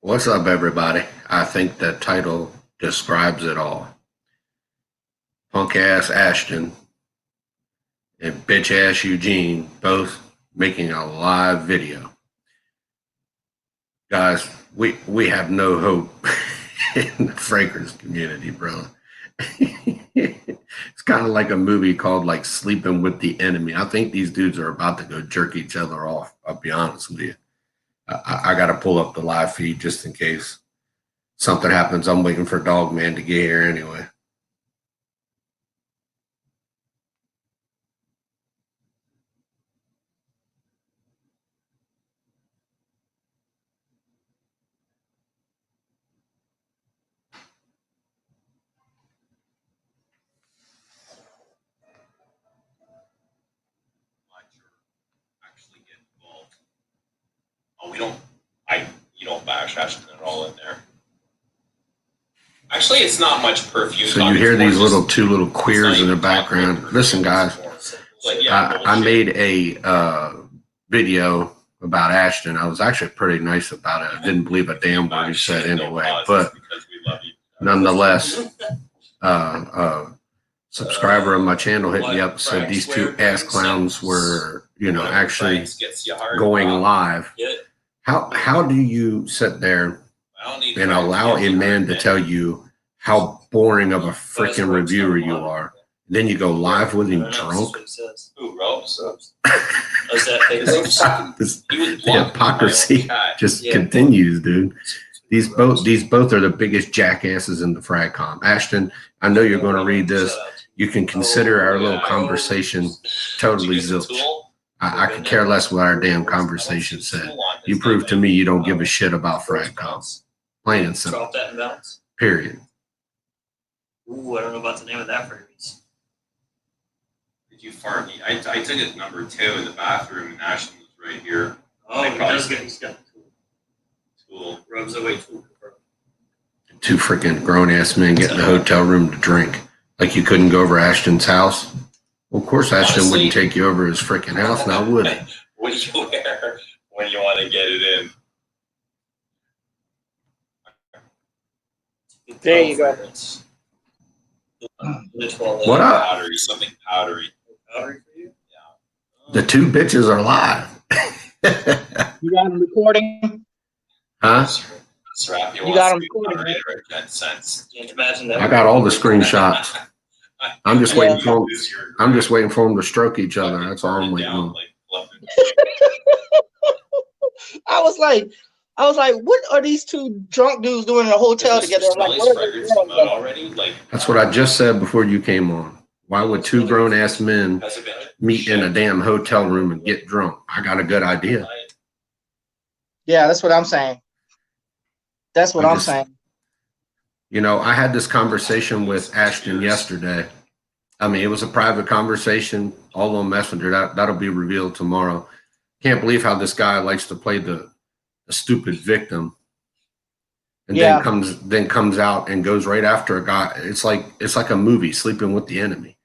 What's up, everybody? I think that title describes it all. Punk ass Ashton and bitch ass Eugene both making a live video. Guys, we have no hope in the fragrance community, bro. It's kind of like a movie called like Sleeping with the Enemy. I think these dudes are about to go jerk each other off. I'll be honest with you. I got to pull up the live feed just in case something happens. I'm waiting for Dog Man to get here anyway. Actually get involved. Oh, we don't. You don't bash Ashton at all in there. Actually, it's not much perfume. So you hear these two little queers in the background. Listen, guys, I made a video about Ashton. I was actually pretty nice about it. I didn't believe a damn word he said anyway, but nonetheless, subscriber of my channel hit me up, said these two ass clowns were, actually going live. How do you sit there and allow a man to tell you how boring of a freaking reviewer you are? Then you go live with him drunk. Who, Robes? The hypocrisy just continues, dude. These both are the biggest jackasses in the fragcom. Ashton, I know you're going to read this. You can consider our little conversation totally zilch. I could care less what our damn conversation said. You prove to me you don't give a shit about fragcom. Plain and simple. Drop that in balance. Period. Ooh, I don't know about the name of that fragrance. Did you fart me? I took it number 2 in the bathroom, and Ashton was right here. Oh, he does get he's got the Tool. Rubs away tool. Two freaking grown ass men get in the hotel room to drink. Like you couldn't go over Ashton's house. Well, of course, Ashton wouldn't take you over his freaking house, now would he? What do you wear when you want to get it in? There you go. What up? Powdery, something powdery. Powdery for you? Yeah. The two bitches are live. You got them recording? Huh? You got them recording, right? Can't imagine that. I got all the screenshots. I'm just waiting for them. I'm just waiting for them to stroke each other. That's all I'm waiting on. I was like, what are these two drunk dudes doing in a hotel together? I'm like, what are they already? Like, that's what I just said before you came on. Why would two grown ass men meet in a damn hotel room and get drunk? I got a good idea. Yeah, that's what I'm saying. That's what I'm saying. You know, I had this conversation with Ashton yesterday. I mean, it was a private conversation, all on Messenger. That'll be revealed tomorrow. Can't believe how this guy likes to play the stupid victim, and then comes out and goes right after a guy. It's like a movie, Sleeping with the Enemy.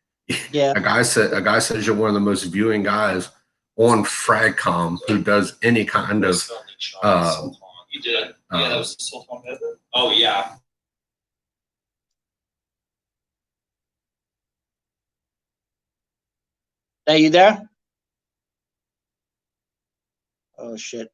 Yeah. A guy says you're one of the most viewing guys on Fragcom who does any kind of You did. Yeah, that was the Sultan Bedroom. Oh yeah. Are you there? Oh shit.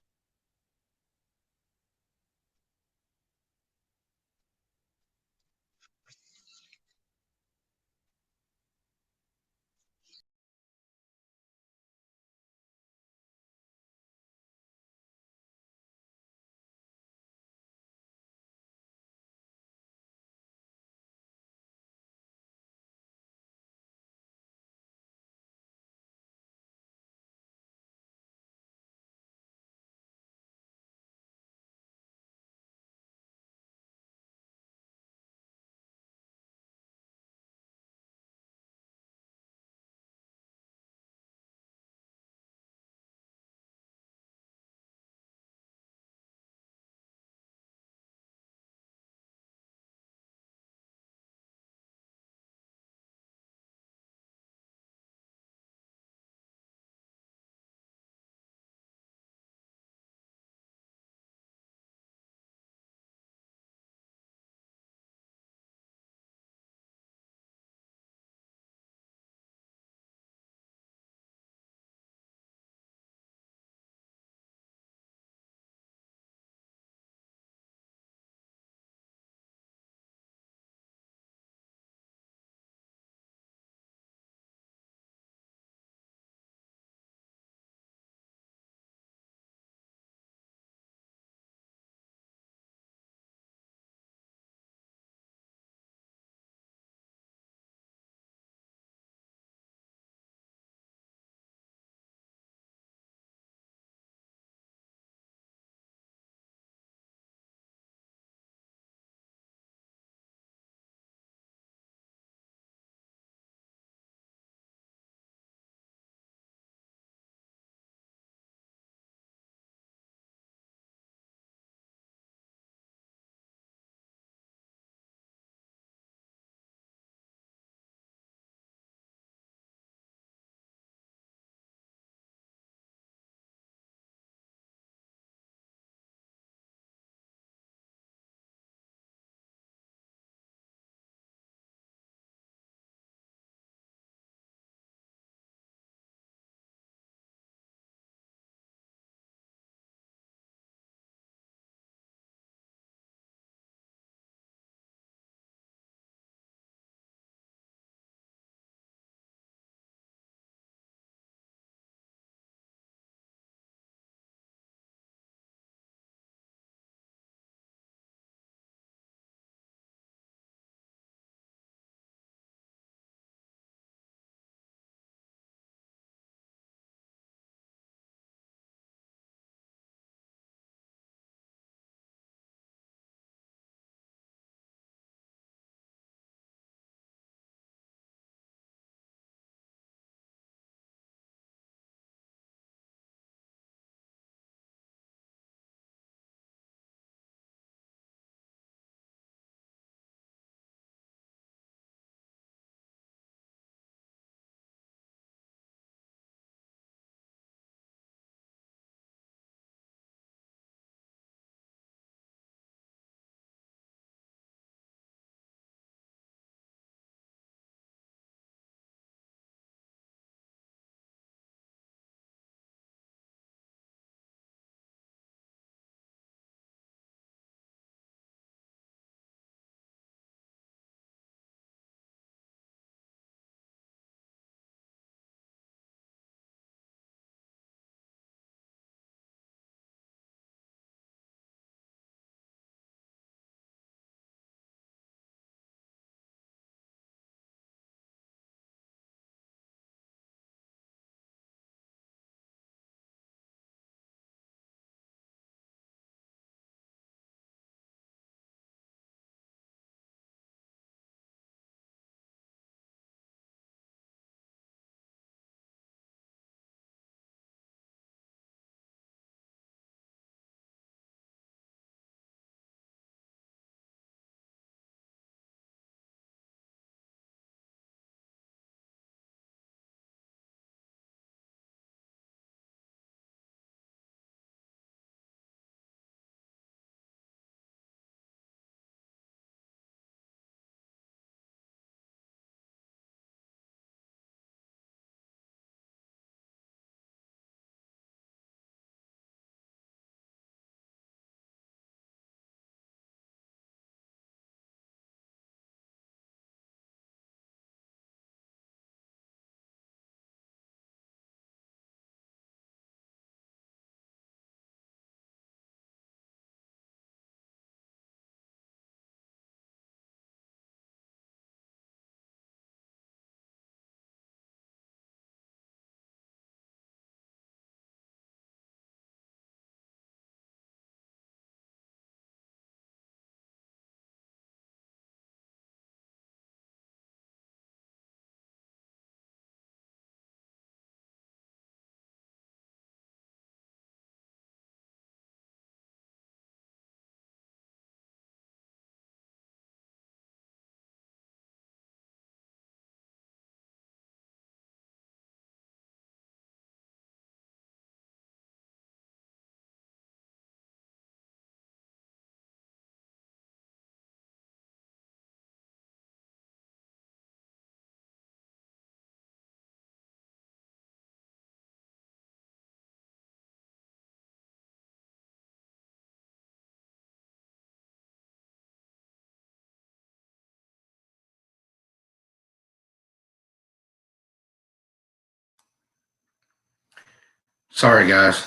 Sorry, guys.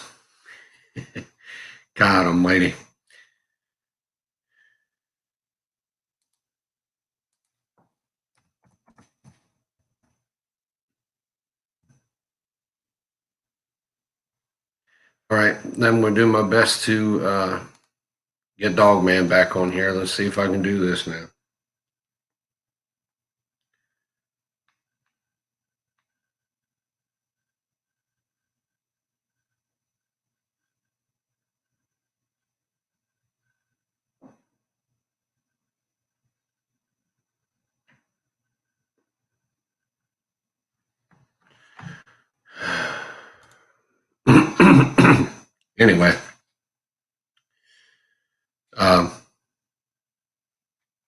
God almighty. All right, then I'm going to do my best to get Dogman back on here. Let's see if I can do this now. Anyway, let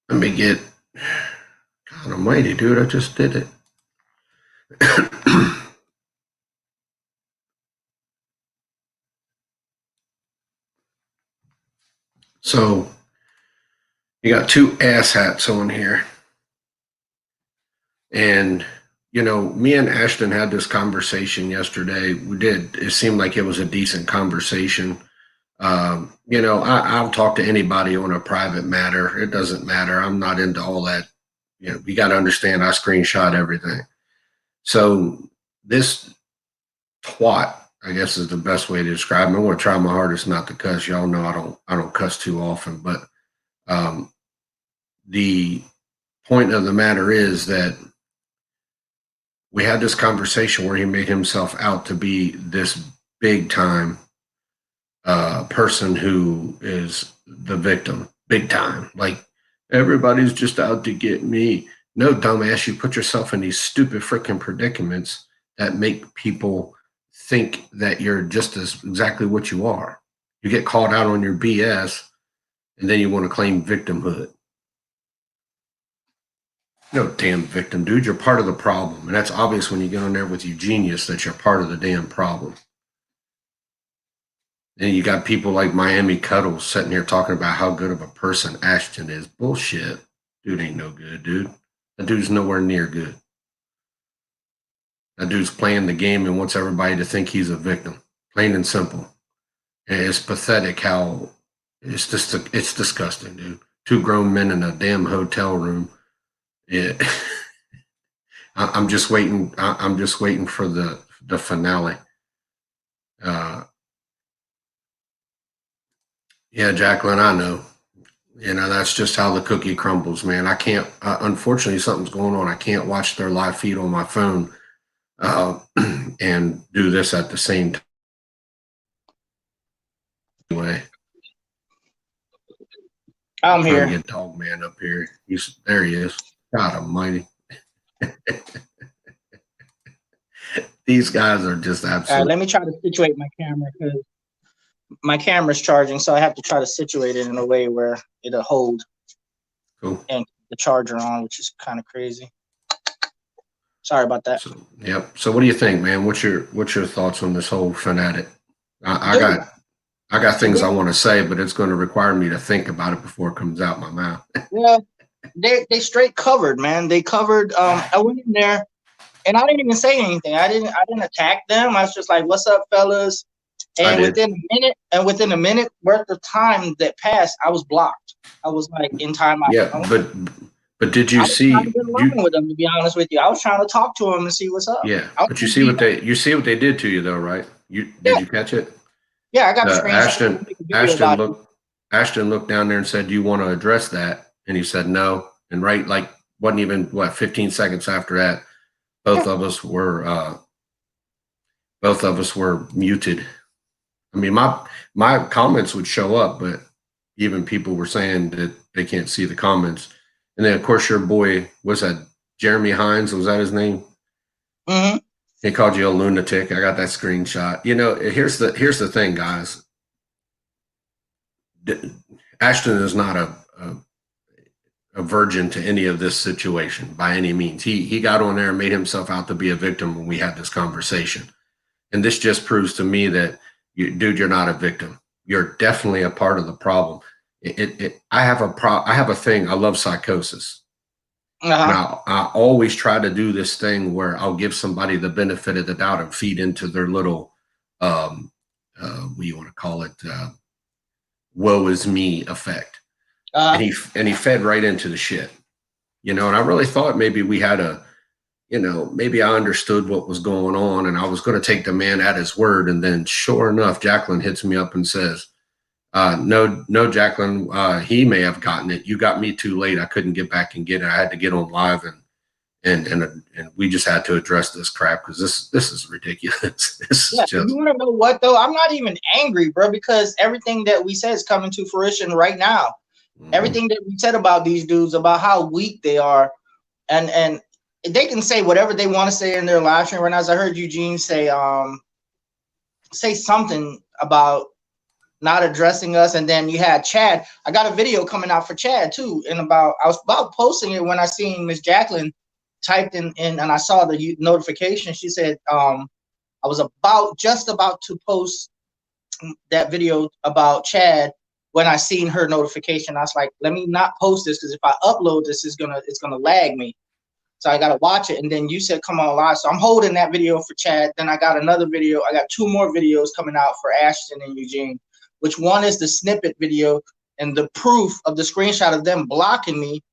me get. God almighty, dude! I just did it. So you got two asshats on here, and you know, me and Ashton had this conversation yesterday. We did. It seemed like it was a decent conversation. You know, I'll talk to anybody on a private matter. It doesn't matter. I'm not into all that. You know, you got to understand. I screenshot everything. So this twat, I guess, is the best way to describe him. I'm going to try my hardest not to cuss. Y'all know I don't cuss too often, but the point of the matter is that we had this conversation where he made himself out to be this big time person who is the victim, big time. Like, everybody's just out to get me. No, dumbass, you put yourself in these stupid freaking predicaments that make people think that you're just as exactly what you are. You get called out on your BS, and then you want to claim victimhood. No damn victim, dude. You're part of the problem. And that's obvious when you get on there with Eugenius that you're part of the damn problem. And you got people like Miami Cuddles sitting here talking about how good of a person Ashton is. Bullshit. Dude ain't no good, dude. That dude's nowhere near good. That dude's playing the game and wants everybody to think he's a victim. Plain and simple. And it's pathetic how it's disgusting, dude. Two grown men in a damn hotel room. Yeah. I'm just waiting. I'm just waiting for the finale. Yeah, Jacqueline, I know. You know, that's just how the cookie crumbles, man. I can't, unfortunately, something's going on. I can't watch their live feed on my phone and do this at the same time. Anyway. I'm here. Get Dogman up here. There he is. God almighty. These guys are just absolutely. All right, let me try to situate my camera because my camera's charging, so I have to try to situate it in a way where it'll hold. Cool. And the charger on, which is kind of crazy. Sorry about that. So, yep. So what do you think, man? What's your thoughts on this whole fanatic? I got things I want to say, but it's going to require me to think about it before it comes out my mouth. Well, they straight covered, man. They covered. I went in there, and I didn't even say anything. I didn't attack them. I was just like, "What's up, fellas?" And within a minute worth of time that passed, I was blocked. I was like in timeout. Yeah, but did you see? I was trying to with them, to be honest with you. I was trying to talk to them and see what's up. Yeah, but you see what they did to you, though, right? Did you catch it? Yeah, I got the screenshot. Ashton looked down there and said, "Do you want to address that?" And he said no. And right, like, wasn't even 15 seconds after that, both of us were muted. I mean, my comments would show up, but even people were saying that they can't see the comments. And then, of course, your boy, was that Jeremy Hines? Was that his name? Mm-hmm. He called you a lunatic. I got that screenshot. You know, here's the thing, guys. Ashton is not a virgin to any of this situation by any means. He got on there and made himself out to be a victim when we had this conversation. And this just proves to me that, dude, you're not a victim. You're definitely a part of the problem. I have a thing. I love psychosis. Now, I always try to do this thing where I'll give somebody the benefit of the doubt and feed into their little what do you want to call it? Woe is me effect. And he fed right into the shit, you know, and I really thought maybe we had maybe I understood what was going on and I was going to take the man at his word. And then sure enough, Jacqueline hits me up and says, no, Jacqueline, he may have gotten it. You got me too late. I couldn't get back and get it. I had to get on live and we just had to address this crap because this is ridiculous. This is just. You want to know what though? I'm not even angry, bro, because everything that we said is coming to fruition right now. Everything that we said about these dudes, about how weak they are, and they can say whatever they want to say in their live stream. Right now, as I heard Eugene say something about not addressing us, and then you had Chad. I got a video coming out for Chad too, and I was about posting it when I seen Miss Jacqueline typed in and I saw the notification. She said I was just about to post that video about Chad when I seen her notification. I was like, let me not post this because if I upload this, it's gonna lag me. So I gotta watch it. And then you said come on live. So I'm holding that video for Chad. Then I got another video. I got 2 more videos coming out for Ashton and Eugene, which one is the snippet video and the proof of the screenshot of them blocking me.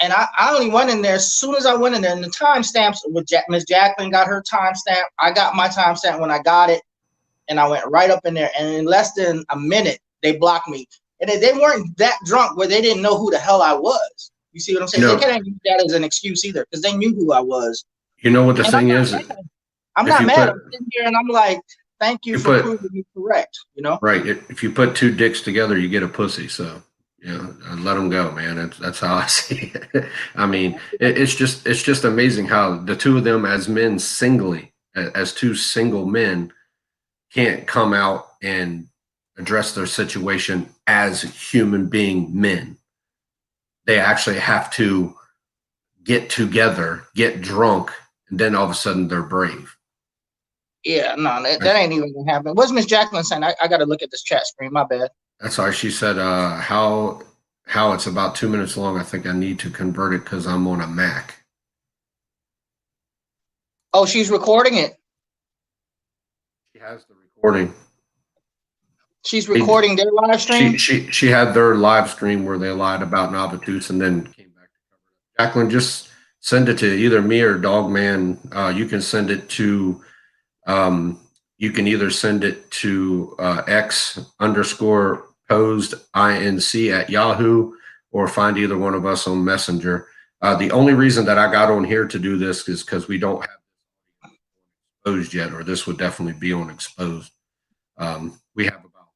And I only went in there as soon as I went in there, and the timestamps with Miss Jacqueline got her timestamp. I got my timestamp when I got it, and I went right up in there. And in less than a minute, they blocked me. And they weren't that drunk where they didn't know who the hell I was. You see what I'm saying? No. They can't use that as an excuse either because they knew who I was. You know what the thing is? I'm not mad. I'm sitting here and I'm like, thank you for proving me correct. You know? Right. If you put 2 dicks together, you get a pussy. So. Let them go, man. That's how I see it. I mean, it's just amazing how the 2 of them as men singly, as 2 single men, can't come out and address their situation as human being men. They actually have to get together, get drunk, and then all of a sudden they're brave. Yeah, no, that ain't even gonna happen. What's Miss Jacqueline saying? I got to look at this chat screen. My bad. That's why she said, how it's about 2 minutes long. I think I need to convert it because I'm on a Mac. Oh, she's recording it. She has the recording. She's recording their live stream? She had their live stream where they lied about Navatus and then came back to cover it. Jacqueline, just send it to either me or Dogman. You can send it to you can either send it to X_posed_INC@Yahoo or find either one of us on Messenger. The only reason that I got on here to do this is because we don't have exposed yet, or this would definitely be on exposed. We have about.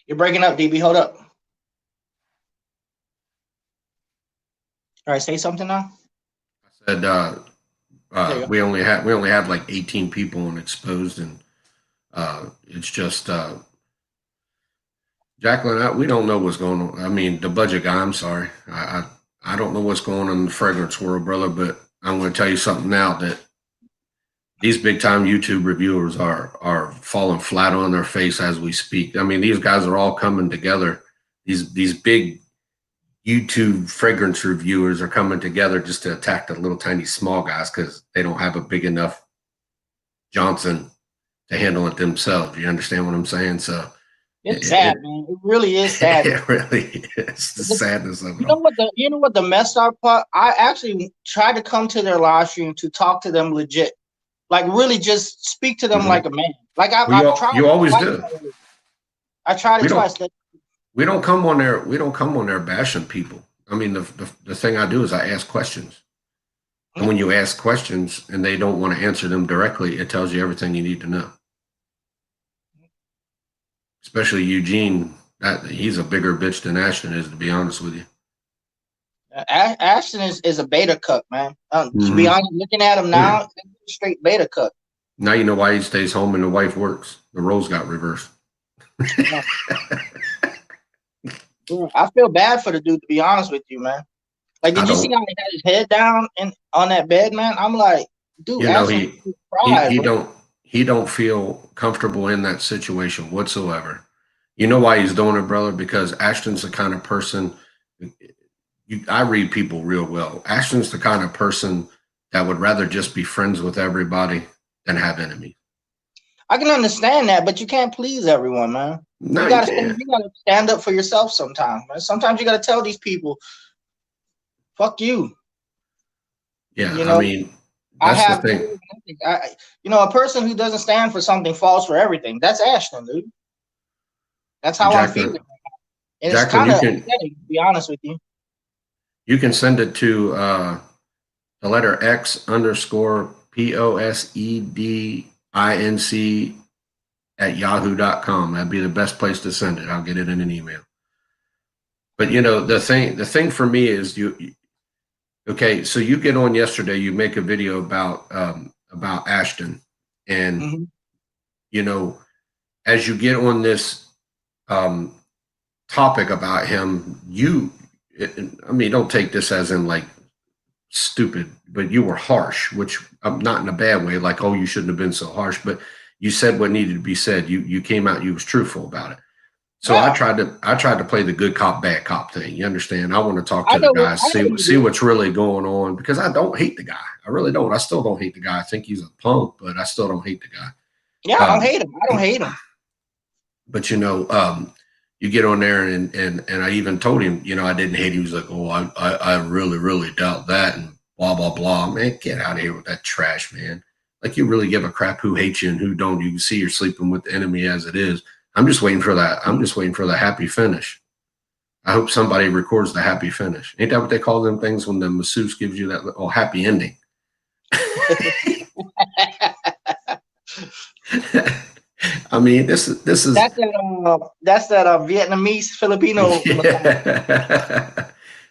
You're breaking up, DB. Hold up. All right, say something now. I said we only have like 18 people on exposed, and it's just Jacqueline. We don't know what's going on. I mean, the budget guy. I'm sorry. I don't know what's going on in the fragrance world, brother. But I'm going to tell you something now that these big time YouTube reviewers are falling flat on their face as we speak. I mean, these guys are all coming together. These big YouTube fragrance reviewers are coming together just to attack the little tiny small guys because they don't have a big enough Johnson to handle it themselves. You understand what I'm saying? So it's sad, man. It really is sad. It really is the sadness of it. You know what the messed up part? I actually tried to come to their live stream to talk to them legit. Like really just speak to them like a man. Like I've tried. You always do. I tried it twice. We don't come on there bashing people. I mean, the thing I do is I ask questions. And when you ask questions and they don't want to answer them directly, it tells you everything you need to know. Especially Eugene, he's a bigger bitch than Ashton is, to be honest with you. Ashton is a beta cuck, man. To be honest, looking at him now, straight beta cuck. Now you know why he stays home and the wife works. The roles got reversed. I feel bad for the dude, to be honest with you, man. Like, did you see how he had his head down on that bed, man? I'm like, dude, you know, he don't feel comfortable in that situation whatsoever. You know why he's doing it, brother? Because Ashton's the kind of person. I read people real well. Ashton's the kind of person that would rather just be friends with everybody than have enemies. I can understand that, but you can't please everyone, man. No, you you gotta can't. you gotta stand up for yourself sometimes, man. Sometimes you gotta tell these people, fuck you. Yeah, You I know, mean, I that's the have thing. a person who doesn't stand for something falls for everything. That's Ashton, dude. That's how I'm feeling. Jacqueline, And it's Jacqueline, kind of upsetting, to be honest with you. you can send it to the letter X_POSEDINC at yahoo.com. That'd be the best place to send it. I'll get it in an email. But you know, the thing for me is okay, so you get on yesterday, you make a video about Ashton, and Mm-hmm. you know, as you get on this topic about him, I mean, don't take this as in like stupid, but you were harsh, which not in a bad way, like, oh, you shouldn't have been so harsh, but you said what needed to be said. You came out, you was truthful about it. So Yeah. I tried to play the good cop, bad cop thing. You understand? I want to talk I to the know guys, I know you see do. what's really going on, because I don't hate the guy. I really don't. I still don't hate the guy. I think he's a punk, but I still don't hate the guy. Yeah, I don't hate him. I don't hate him. But you know, you get on there and I even told him, you know, I didn't hate him. He was like, oh, I really, really doubt that, and blah, blah, blah. Man, get out of here with that trash, man. Like, you really give a crap who hates you and who don't. You can see you're sleeping with the enemy as it is. I'm just waiting for that. I'm just waiting for the happy finish. I hope somebody records the happy finish. Ain't that what they call them things when the masseuse gives you that happy ending? I mean, this is that's that Vietnamese Filipino. Yeah.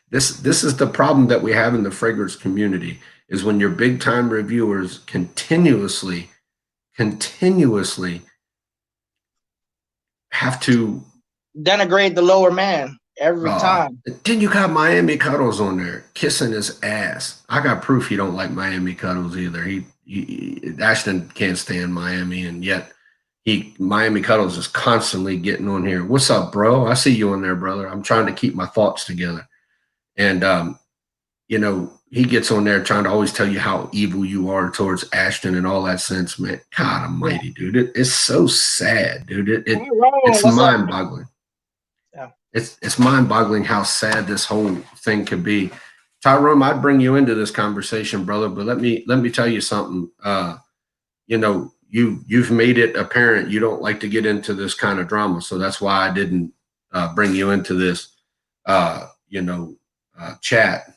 This is the problem that we have in the fragrance community, is when your big time reviewers continuously have to denigrate the lower man every time. Then you got Miami Cuddles on there kissing his ass. I got proof he don't like Miami Cuddles either. He Ashton can't stand Miami, and yet Miami Cuddles is constantly getting on here. What's up, bro? I see you on there, brother. I'm trying to keep my thoughts together. And you know, he gets on there trying to always tell you how evil you are towards Ashton and all that sense, man. God almighty, dude. It's so sad, dude. It's mind-boggling. Yeah. It's mind-boggling how sad this whole thing could be. Tyrone, I'd bring you into this conversation, brother, but let me tell you something. You know, you've made it apparent you don't like to get into this kind of drama, so that's why I didn't bring you into this chat.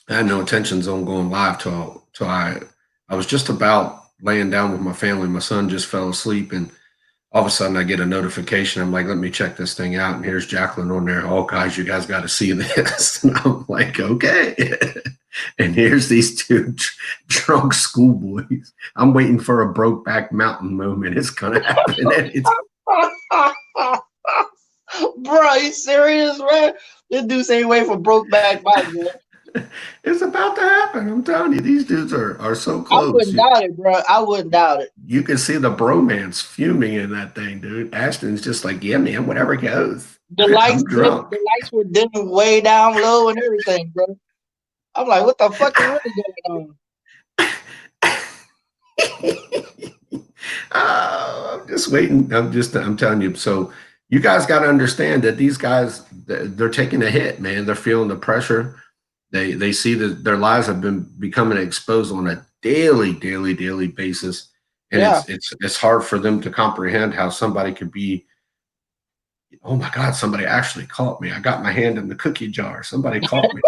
I had no intentions on going live till I was just about laying down with my family. My son just fell asleep, and all of a sudden I get a notification. I'm like, let me check this thing out. And here's Jacqueline on there. Oh, guys, you guys got to see this. And I'm like, okay. And here's these two drunk schoolboys. I'm waiting for a Brokeback Mountain moment. It's going to happen. Bro, you serious, man? This dude ain't waiting for Brokeback Mountain, man. It's about to happen. I'm telling you, these dudes are so close. I wouldn't doubt it, bro. I wouldn't doubt it. You can see the bromance fuming in that thing, dude. Ashton's just like, yeah, man, whatever goes. The lights were dimming way down low and everything, bro. I'm like, what the fuck is really going on? I'm just waiting. I'm telling you. So you guys got to understand that these guys, they're taking a hit, man. They're feeling the pressure. They see that their lives have been becoming exposed on a daily basis. And yeah. it's hard for them to comprehend how somebody could be, oh my God, somebody actually caught me. I got my hand in the cookie jar. Somebody caught me.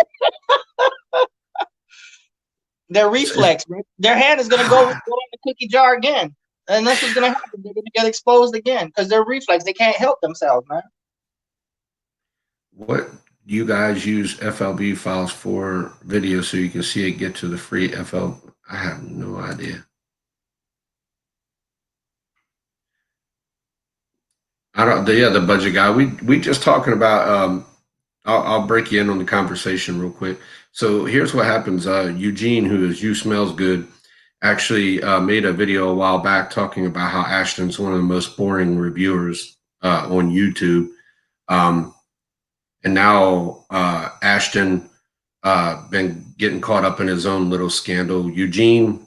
Their reflex, bro. Their hand is going to go in the cookie jar again. And that's what's going to happen. They're going to get exposed again because their reflex, they can't help themselves, man. What do you guys use FLB files for video so you can see it get to the free FL? I have no idea. The budget guy. We just talking about. I'll break you in on the conversation real quick. So here's what happens. Eugene, who is You Smells Good, actually made a video a while back talking about how Ashton's one of the most boring reviewers on YouTube. And now Ashton been getting caught up in his own little scandal. Eugene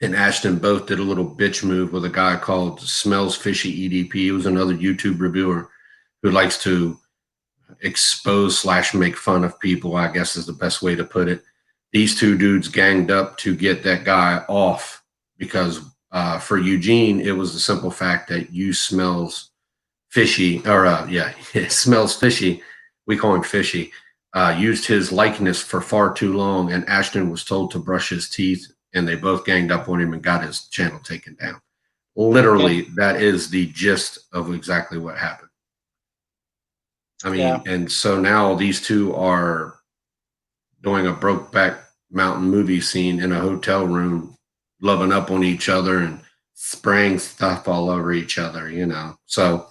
and Ashton both did a little bitch move with a guy called Smells Fishy EDP. He was another YouTube reviewer who likes to expose / make fun of people, I guess is the best way to put it. These two dudes ganged up to get that guy off because for Eugene, it was the simple fact that you smells fishy, or it smells fishy. We call him Fishy. Used his likeness for far too long, and Ashton was told to brush his teeth, and they both ganged up on him and got his channel taken down. Literally, that is the gist of exactly what happened. I mean, and so now these two are doing a Brokeback Mountain movie scene in a hotel room, loving up on each other and spraying stuff all over each other, you know. So,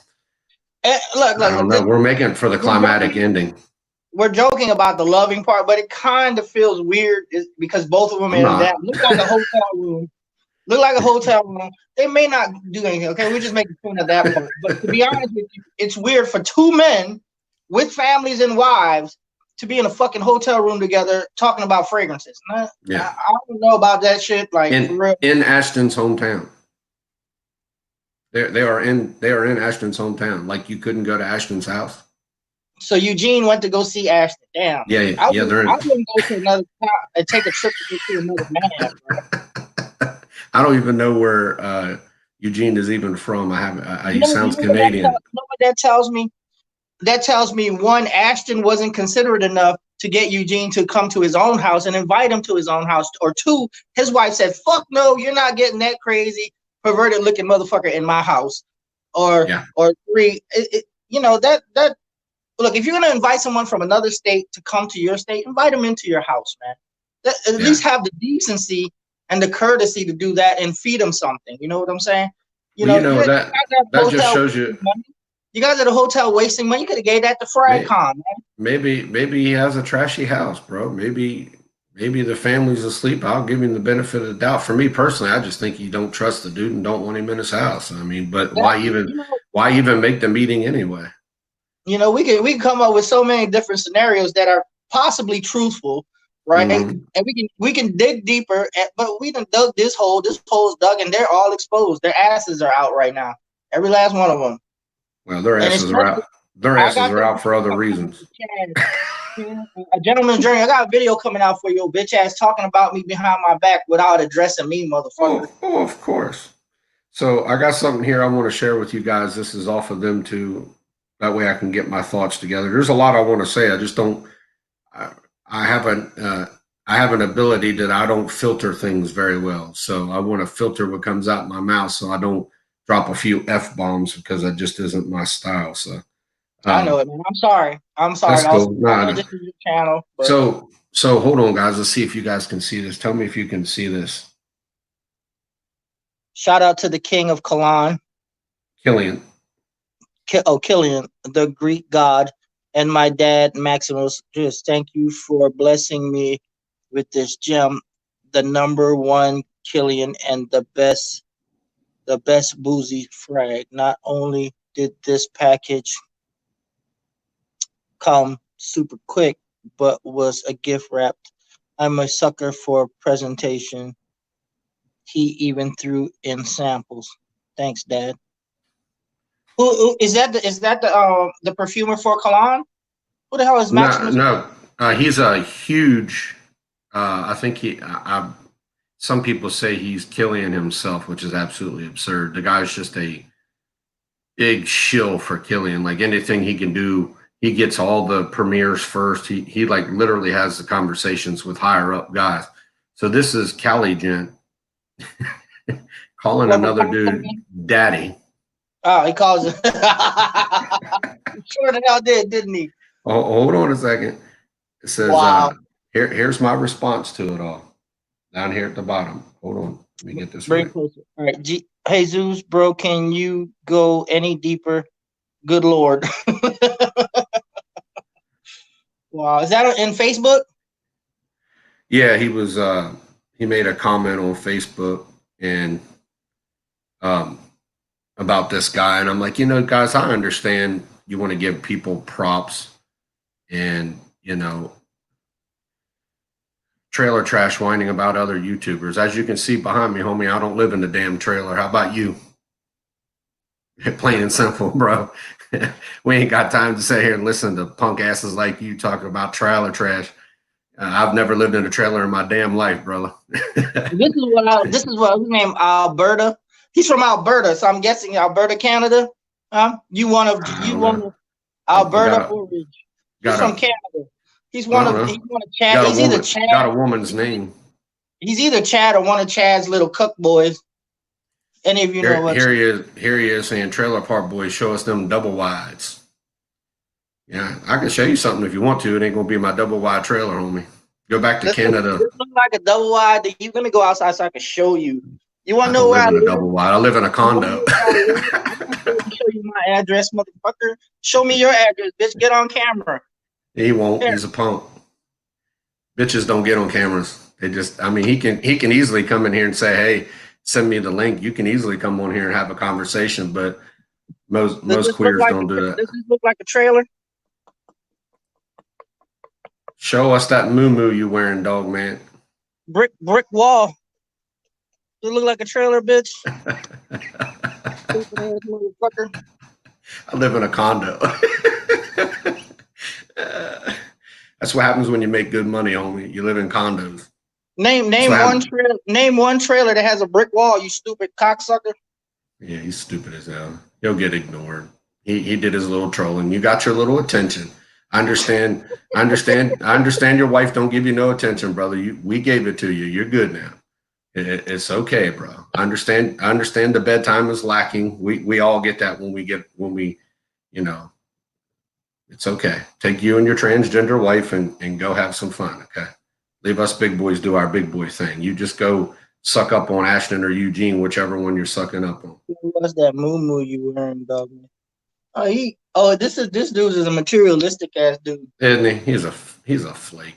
look, I don't know. We're making for the climatic ending. We're joking about the loving part, but it kind of feels weird because both of them in that look like a hotel room. Look like a hotel room. They may not do anything. Okay, we're just making fun of that part. But to be honest with you, it's weird for two men with families and wives to be in a fucking hotel room together talking about fragrances. I don't know about that shit. Like in Ashton's hometown. They are in Ashton's hometown. Like you couldn't go to Ashton's house. So Eugene went to go see Ashton. Damn. I wouldn't go to another town and take a trip to see another man. Bro. I don't even know where Eugene is even from. He sounds Canadian. You know what that tells me? That tells me, one, Ashton wasn't considerate enough to get Eugene to come to his own house and invite him to his own house. Or two, his wife said, "Fuck no, you're not getting that crazy, perverted looking motherfucker in my house." Or three, you know that. Look, if you're gonna invite someone from another state to come to your state, invite them into your house, man. At least have the decency and the courtesy to do that and feed them something. You know what I'm saying? That just shows you. Money. You guys at a hotel wasting money. You could have gave that to FragCon, man. Maybe he has a trashy house, bro. Maybe the family's asleep. I'll give him the benefit of the doubt. For me personally, I just think you don't trust the dude and don't want him in his house. I mean, but why even make the meeting anyway? You know, we can come up with so many different scenarios that are possibly truthful, right? Mm-hmm. And we can dig deeper, but we done dug this hole. This hole's dug, and they're all exposed. Their asses are out right now. Every last one of them. Well, their asses are out. Their asses are out for other reasons. A gentleman's journey. I got a video coming out for your bitch ass talking about me behind my back without addressing me, motherfucker. Oh, of course. So I got something here I want to share with you guys. This is off of them too. That way I can get my thoughts together. There's a lot I want to say. I just don't. I have an ability that I don't filter things very well. So I want to filter what comes out my mouth, so I don't drop a few F-bombs because that just isn't my style. So I know it, man. I'm sorry. That's cool. This is your channel. But... So hold on, guys. Let's see if you guys can see this. Tell me if you can see this. Shout out to the king of Kalan. Killian, the Greek god, and my dad, Maximus. Just thank you for blessing me with this gem, the #1 Killian and the best boozy frag. Not only did this package come super quick, but was a gift wrapped. I'm a sucker for presentation. He even threw in samples. Thanks, Dad. Who is that? Is that the perfumer for Kalan? Who the hell is Maximus? No, he's a huge. I think some people say he's Killian himself, which is absolutely absurd. The guy's just a big shill for Killian. Like anything he can do, he gets all the premieres first. He like literally has the conversations with higher up guys. So this is Cali Gent calling another dude daddy. Oh, he calls it. Sure the hell didn't he? Oh, hold on a second. It says, wow. Here's my response to it all. Down here at the bottom. Hold on. Let me get this right. Closer. All right. Jesus, bro, can you go any deeper? Good Lord. Wow. Is that in Facebook? Yeah, he was he made a comment on Facebook and about this guy, and I'm like, guys, I understand you want to give people props and trailer trash whining about other YouTubers. As you can see behind me, homie, I don't live in the damn trailer. How about you? Plain and simple, bro. We ain't got time to sit here and listen to punk asses like you talking about trailer trash. I've never lived in a trailer in my damn life, brother. This is what his name Alberta. He's from Alberta, so I'm guessing Alberta, Canada. You one of Alberta or Ridge? He's from Canada. He's one of Chad. He's either Chad. Got a woman's name. He's either Chad or one of Chad's little cook boys. Any of you know what? Here he is saying, "Trailer Park Boys, show us them double wides." Yeah, I can show you something if you want to. It ain't gonna be my double wide trailer, homie. Go back to Canada. This looks like a double wide. You let me go outside so I can show you. You want to know where I live? Double wide. I live in a condo. I can show you my address, motherfucker. Show me your address, bitch. Get on camera. He won't. He's a punk. Bitches don't get on cameras. They just. I mean, he can easily come in here and say, "Hey, send me the link." You can easily come on here and have a conversation, but most queers don't do that. Does this look like a trailer? Show us that moo you wearing, dog man. Brick wall. Does it look like a trailer, bitch? Motherfucker. I live in a condo. That's what happens when you make good money, homie. You live in condos. Name one trailer that has a brick wall, you stupid cocksucker. Yeah, he's stupid as hell. He'll get ignored. He did his little trolling. You got your little attention. I understand your wife don't give you no attention, brother. We gave it to you. You're good now. It's okay, bro. I understand the bedtime is lacking. We all get that when we, you know, it's okay. Take you and your transgender wife and go have some fun, okay? Leave us big boys do our big boy thing. You just go suck up on Ashton or Eugene, whichever one you're sucking up on. What's that moo you wearing, dog? This dude is a materialistic ass dude. Isn't he? He's a flake.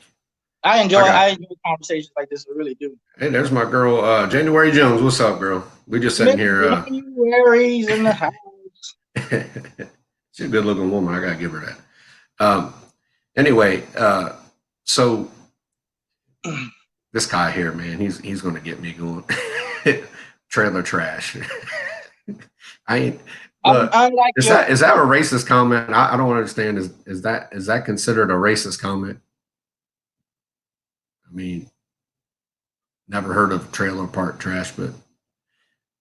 I enjoy conversations like this. I really do. Hey, there's my girl, January Jones. What's up, girl? We just sitting here. January's in the house. She's a good looking woman. I gotta give her that. Anyway, so this guy here, man, he's gonna get me going. Trailer trash. I ain't. Is that a racist comment? I don't understand. Is that considered a racist comment? I mean, never heard of trailer park trash, but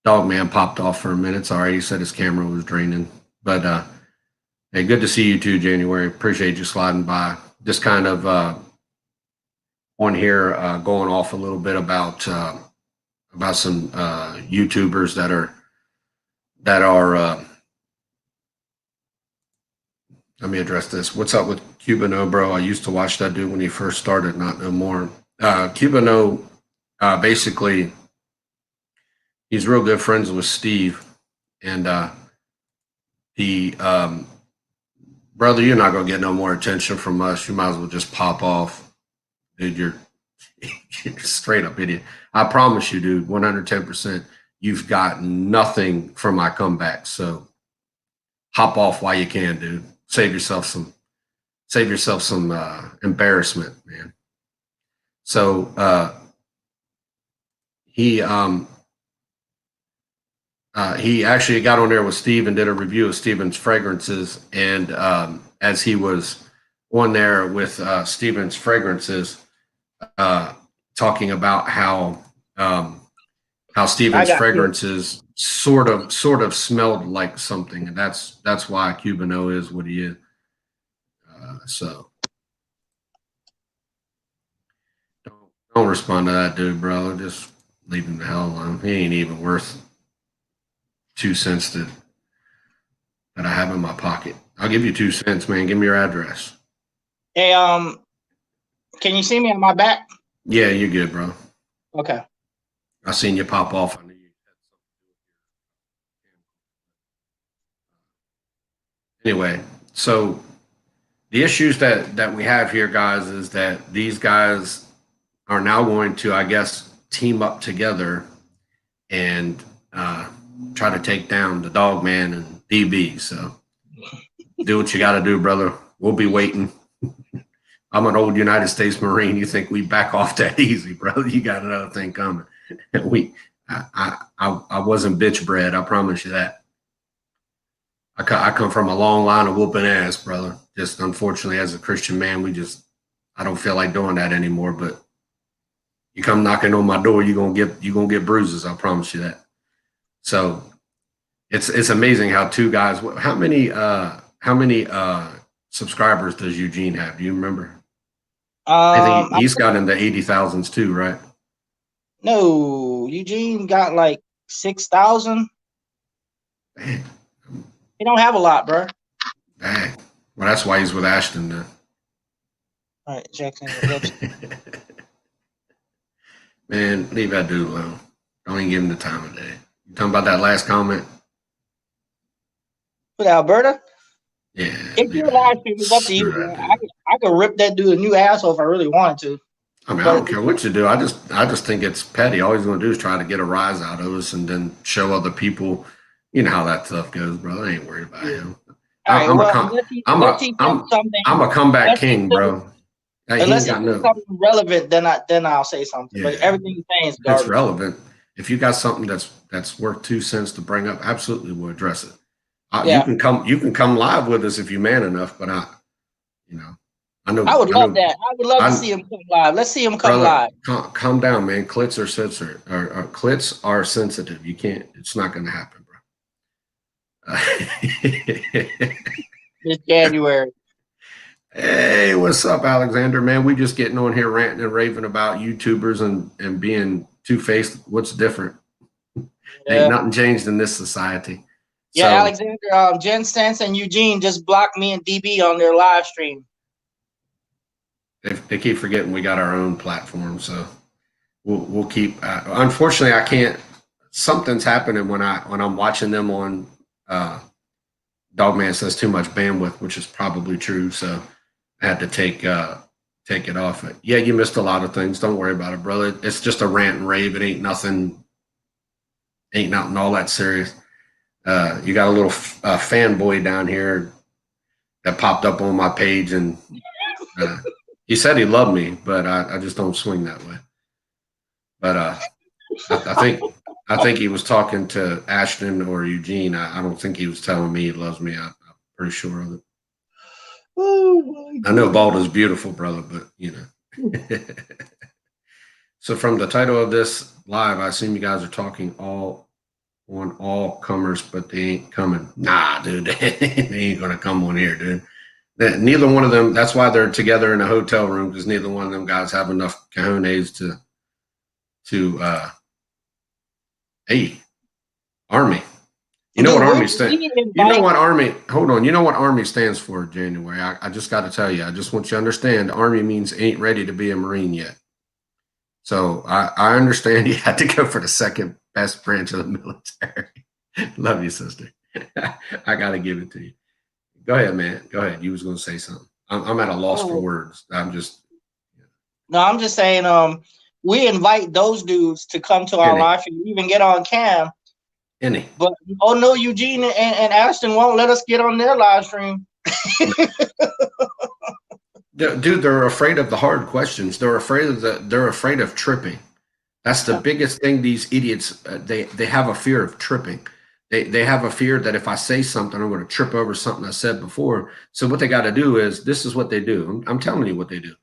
dog man popped off for a minute. Sorry, he said his camera was draining. But hey, good to see you too, January. Appreciate you sliding by. Just kind of on here going off a little bit about some YouTubers that are let me address this. What's up with Cubano, bro? I used to watch that dude when he first started, not no more. Cubano, basically, he's real good friends with Steve. And brother, you're not going to get no more attention from us. You might as well just pop off. Dude, you're straight up idiot. I promise you, dude, 110%. You've got nothing from my comeback. So hop off while you can, dude. Save yourself some embarrassment, man. So he actually got on there with Steve and did a review of Steven's fragrances. And as he was on there with Steven's fragrances, talking about how Steven's fragrances sort of smelled like something, and that's why Cubano is what he is. So don't respond to that dude, bro. Just leave him the hell alone. He ain't even worth 2 cents that I have in my pocket. I'll give you 2 cents, man. Give me your address. Hey, can you see me on my back? Yeah, you're good, bro. Okay. I seen you pop off. I knew you had something. Anyway, so the issues that we have here, guys, is that these guys are now going to, I guess, team up together and try to take down the Dog Man and DB. So do what you got to do, brother. We'll be waiting. I'm an old United States Marine. You think we back off that easy, bro? You got another thing coming. I wasn't bitch bred. I promise you that. I come from a long line of whooping ass, brother. Just unfortunately, as a Christian man, I don't feel like doing that anymore. But you come knocking on my door, you're gonna get bruises. I promise you that. So it's amazing how two guys. How many subscribers does Eugene have? Do you remember? I think he's got in the 80,000s too, right? No, Eugene got like 6,000. He don't have a lot, bro. Dang. Well, that's why he's with Ashton now. All right, Jackson. Man, leave that dude alone. Don't even give him the time of day. You talking about that last comment? With Alberta? Yeah. If you're live stream, it's up to you. I could rip that dude a new asshole if I really wanted to. I mean, I don't care what you do. I just think it's petty. All he's going to do is try to get a rise out of us and then show other people. You know how that stuff goes, bro. I ain't worried about him. I'm a comeback king, bro. Unless he does something relevant, then I'll say something. Yeah. But everything he's saying is garbage. It's relevant. If you got something that's worth 2 cents to bring up, absolutely we'll address it. You can come live with us if you're man enough, but I know. I would love that. I would love to see him come live. Let's see him come live. Calm down, man. Clits are censored. Or clits are sensitive. You can't. It's not going to happen, bro. It's January. Hey, what's up, Alexander? Man, we just getting on here ranting and raving about YouTubers and being two-faced. What's different? Yeah. Ain't nothing changed in this society. Yeah, so, Alexander, Jen Sense and Eugene just blocked me and DB on their live stream. They keep forgetting we got our own platform, so we'll keep. Unfortunately, I can't. Something's happening when I'm watching them on. Dogman says too much bandwidth, which is probably true. So I had to take it off. Yeah, you missed a lot of things. Don't worry about it, brother. It's just a rant and rave. It ain't nothing all that serious. You got a little fanboy down here that popped up on my page, and he said he loved me, but I just don't swing that way. But I think he was talking to Ashton or Eugene. I don't think he was telling me he loves me. I'm pretty sure of it. Oh, I know bald is beautiful, brother, but you know. So from the title of this live, I assume you guys are talking all comers, but they ain't coming. Nah, dude, they ain't gonna come on here, dude. Neither one of them. That's why they're together in a hotel room, because neither one of them guys have enough cojones to hey, Army. You know what Army stands. You know what Army. Hold on. You know what Army stands for, January. I just got to tell you. I just want you to understand. Army means ain't ready to be a Marine yet. So I understand you had to go for the second best branch of the military. Love you, sister. I got to give it to you. Go ahead, man. Go ahead. You was going to say something. I'm at a loss for words. No, I'm just saying. We invite those dudes to come to our live stream, even get on cam. But no, Eugene and Ashton won't let us get on their live stream. Dude, they're afraid of the hard questions. They're afraid of tripping. That's the biggest thing. These idiots, they have a fear of tripping. They have a fear that if I say something, I'm going to trip over something I said before. So what they got to do is, this is what they do. I'm telling you what they do.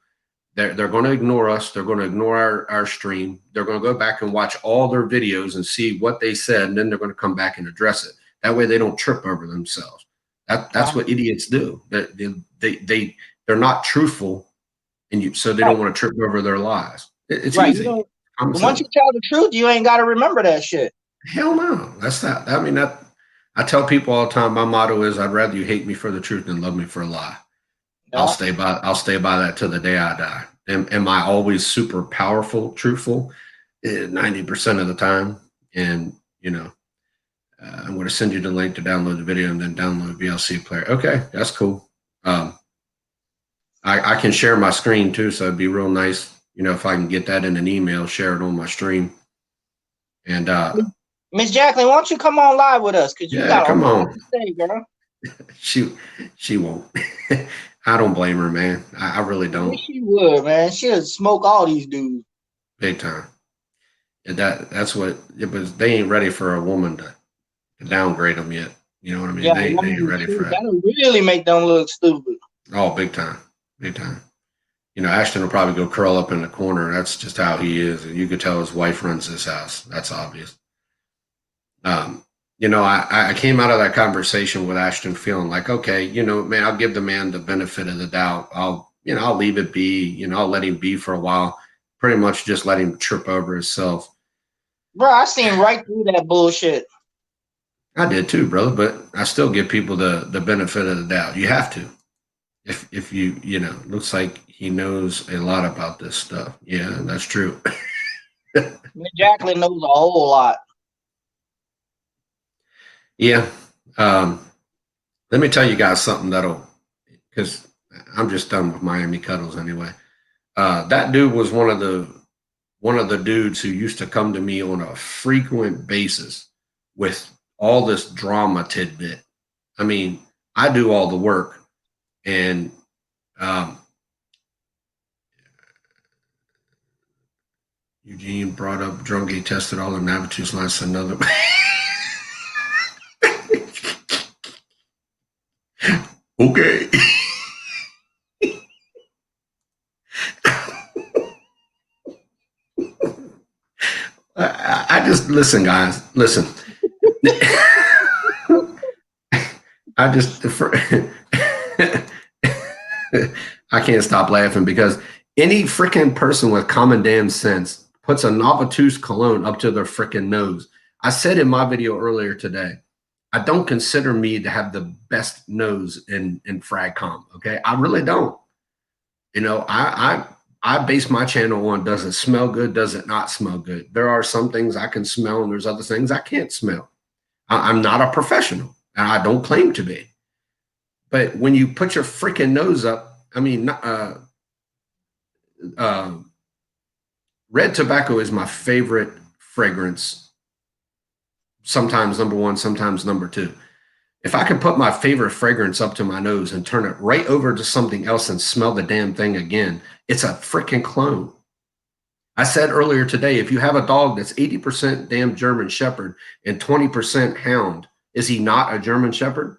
They're going to ignore us. They're going to ignore our stream. They're going to go back and watch all their videos and see what they said, and then they're going to come back and address it. That way they don't trip over themselves. That's what idiots do. They're not truthful, and so they don't want to trip over their lies. It's right. easy. Once you tell the truth, you ain't got to remember that shit. Hell no. That's not. I mean, I tell people all the time, my motto is, I'd rather you hate me for the truth than love me for a lie. I'll stay by that till the day I die. Am I always super powerful, truthful? 90% of the time. And, you know, I'm going to send you the link to download the video and then download VLC player. Okay, that's cool. I can share my screen too, so it'd be real nice, you know, if I can get that in an email, share it on my stream. And Miss Jacqueline, why don't you come on live with us? Because you got come on. To say, girl. She won't. I don't blame her, man. I really I don't. wish she would, man. She'd smoke all these dudes. Big time. And that's what it was. They ain't ready for a woman to downgrade them yet. You know what I mean? Yeah, They ain't ready for that. that'll really make them look stupid. Oh, big time. Big time. You know, Ashton will probably go curl up in the corner. That's just how he is. And you could tell his wife runs this house. That's obvious. You know, I came out of that conversation with Ashton feeling like, okay, you know, man, I'll give the man the benefit of the doubt. I'll leave it be. You know, I'll let him be for a while. Pretty much just let him trip over himself. Bro, I seen right through that bullshit. I did too, brother, but I still give people the benefit of the doubt. You have to. If you know, looks like he knows a lot about this stuff. Yeah, that's true. Jacqueline knows a whole lot. Yeah. Let me tell you guys something because I'm just done with Miami Cuddles anyway. That dude was one of the dudes who used to come to me on a frequent basis with all this drama tidbit. I mean, I do all the work, and Eugene brought up Drunky tested all the Navatus last another. Okay. I just listen, guys. Listen. I can't stop laughing because any freaking person with common damn sense puts a Novatus cologne up to their freaking nose. I said in my video earlier today, I don't consider me to have the best nose in FragCom. Okay, I really don't. You know, I base my channel on does it smell good, does it not smell good. There are some things I can smell, and there's other things I can't smell. I'm not a professional, and I don't claim to be. But when you put your freaking nose up, I mean, red tobacco is my favorite fragrance. Sometimes number one, sometimes number two. If I could put my favorite fragrance up to my nose and turn it right over to something else and smell the damn thing again, it's a freaking clone. I said earlier today, if you have a dog that's 80% damn German Shepherd and 20% Hound, is he not a German Shepherd?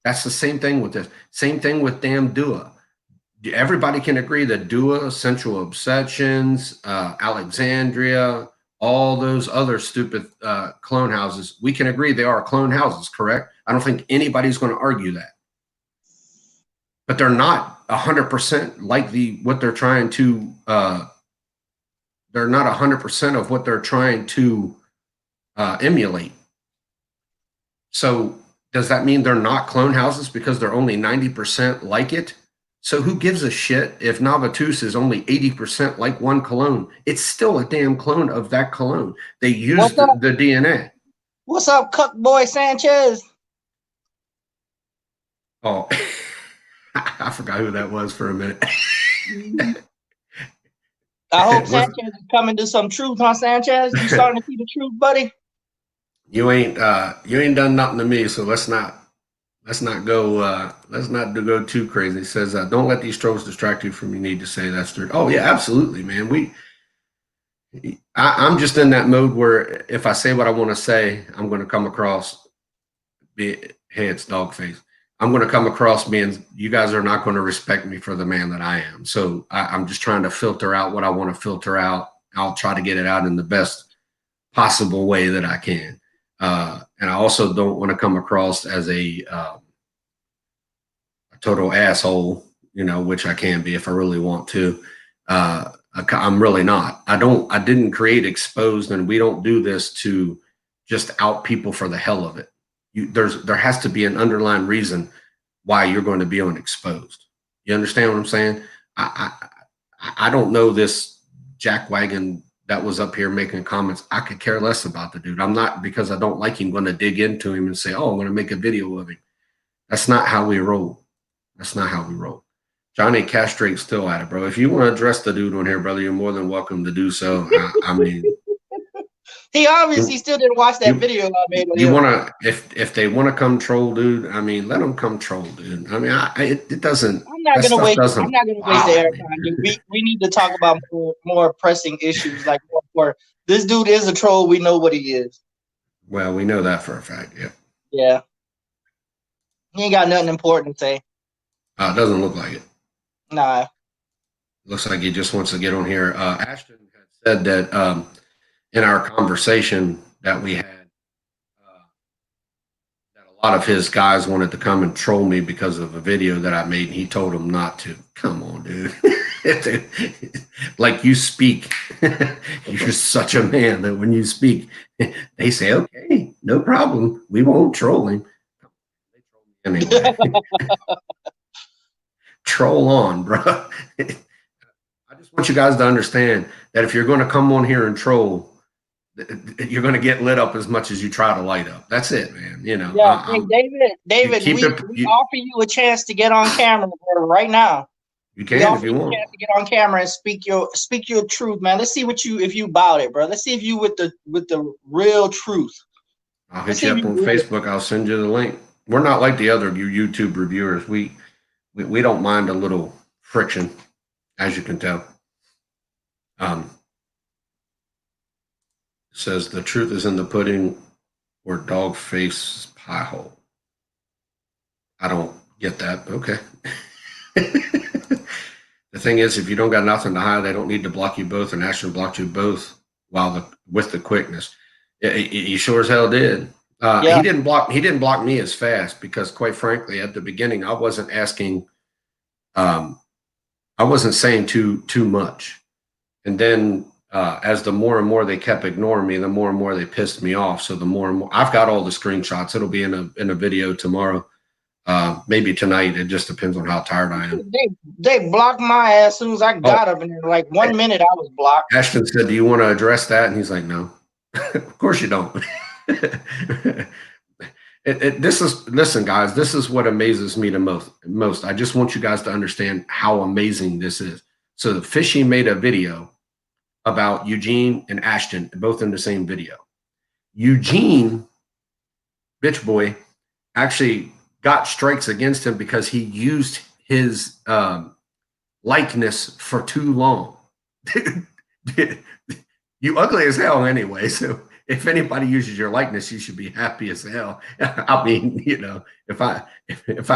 That's the same thing with this. Same thing with damn Dua. Everybody can agree that Dua, Sensual Obsessions, Alexandria, all those other stupid clone houses, we can agree they are clone houses, correct? I don't think anybody's going to argue that. But they're not 100% like what they're trying to, they're not 100% of what they're trying to emulate. So does that mean they're not clone houses because they're only 90% like it? So who gives a shit if Novatus is only 80% like one cologne? It's still a damn clone of that cologne. They used the DNA. What's up, Cuck Boy Sanchez? Oh, I forgot who that was for a minute. I hope Sanchez is coming to some truth, huh, Sanchez? You starting to see the truth, buddy? You ain't done nothing to me, so let's not go too crazy. It says, don't let these trolls distract you from you need to say. That's true. Oh yeah, absolutely, man. I'm just in that mode where if I say what I want to say, I'm going to come across, hey, it's Dogface. I'm going to come across being, you guys are not going to respect me for the man that I am. So I'm just trying to filter out what I want to filter out. I'll try to get it out in the best possible way that I can. And I also don't want to come across as a total asshole, you know, which I can be if I really want to. I'm really not. I didn't create Exposed, and we don't do this to just out people for the hell of it. There has to be an underlying reason why you're going to be on Exposed. You understand what I'm saying? I don't know this jackwagon that was up here making comments. I could care less about the dude. I'm not, because I don't like him, going to dig into him and say, oh, I'm going to make a video of him. That's not how we roll. That's not how we roll. Johnny Castrate's still at it, bro. If you want to address the dude on here, brother, you're more than welcome to do so. I mean, He obviously still didn't watch that video I made. You want to, if they want to come troll, dude, I mean, let them come troll, dude. I mean, it doesn't. I'm not gonna waste. I'm not gonna waste the bother airtime, dude. We need to talk about more pressing issues. Like, more, this dude is a troll. We know what he is. Well, we know that for a fact. Yeah. Yeah. He ain't got nothing important to say. It doesn't look like it. Nah. Looks like he just wants to get on here. Ashton had said that in our conversation that we had, that a lot of his guys wanted to come and troll me because of a video that I made, and he told them not to. Come on, dude. Like, you speak. You're such a man that when you speak, they say, okay, no problem. We won't troll him. Anyway. Troll on, bro. I just want you guys to understand that if you're going to come on here and troll, you're going to get lit up as much as you try to light up. That's it, man. You know. Yeah, David, we offer you a chance to get on camera right now. You can if you want. A chance to get on camera and speak your truth, man. Let's see if you about it, bro. Let's see if you with the real truth. I'll hit you up on Facebook. I'll send you the link. We're not like the other YouTube reviewers. We don't mind a little friction, as you can tell. It says the truth is in the pudding or dog face pie hole. I don't get that. Okay. The thing is, if you don't got nothing to hide, they don't need to block you both, and Ashton blocked you both with the quickness. He sure as hell did. He didn't block me as fast because, quite frankly, at the beginning, I wasn't asking. I wasn't saying too much, and then as the more and more they kept ignoring me, the more and more they pissed me off. So the more and more, I've got all the screenshots. It'll be in a video tomorrow, maybe tonight. It just depends on how tired I am. They blocked my ass as soon as I got up, and in like 1 minute I was blocked. Ashton said, "Do you want to address that?" And he's like, "No." Of course you don't. Listen, guys, this is what amazes me the most. I just want you guys to understand how amazing this is. So the Fishy made a video about Eugene and Ashton, both in the same video. Eugene, bitch boy, actually got strikes against him because he used his likeness for too long. You ugly as hell anyway, so if anybody uses your likeness, you should be happy as hell. I mean, you know, if I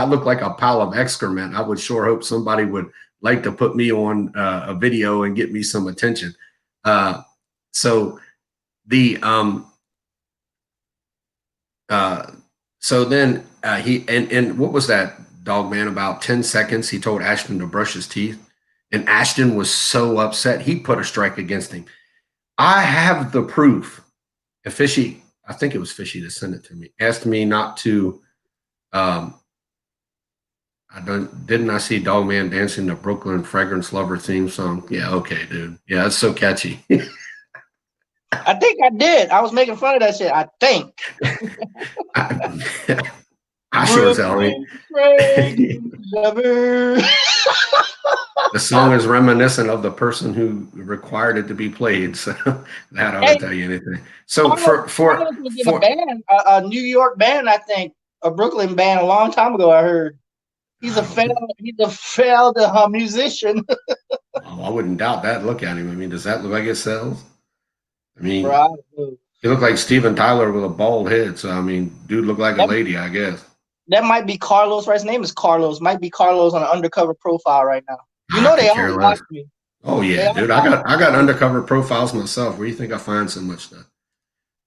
look like a pile of excrement, I would sure hope somebody would like to put me on a video and get me some attention. So then he and what was that, dog man? About 10 seconds, he told Ashton to brush his teeth, and Ashton was so upset he put a strike against him. I have the proof. Fishy, I think it was Fishy that sent it to me, asked me not to. Didn't I see Dog Man dancing the Brooklyn Fragrance Lover theme song? Yeah, okay, dude. Yeah, it's so catchy. I think I did. I was making fun of that shit. I think. I sure as hell ain't. The song is reminiscent of the person who required it to be played, so that ought to tell you anything. So for a New York band, I think, a Brooklyn band, a long time ago, I heard. He's a failed musician. Oh, I wouldn't doubt that. Look at him. I mean, does that look like it sells? I mean, he looked like Steven Tyler with a bald head. So I mean, dude looked like a lady, I guess. That might be Carlos, right? His name is Carlos. Might be Carlos on an undercover profile right now. You know they always watch me. Oh yeah, dude. I got undercover profiles myself. Where do you think I find so much stuff?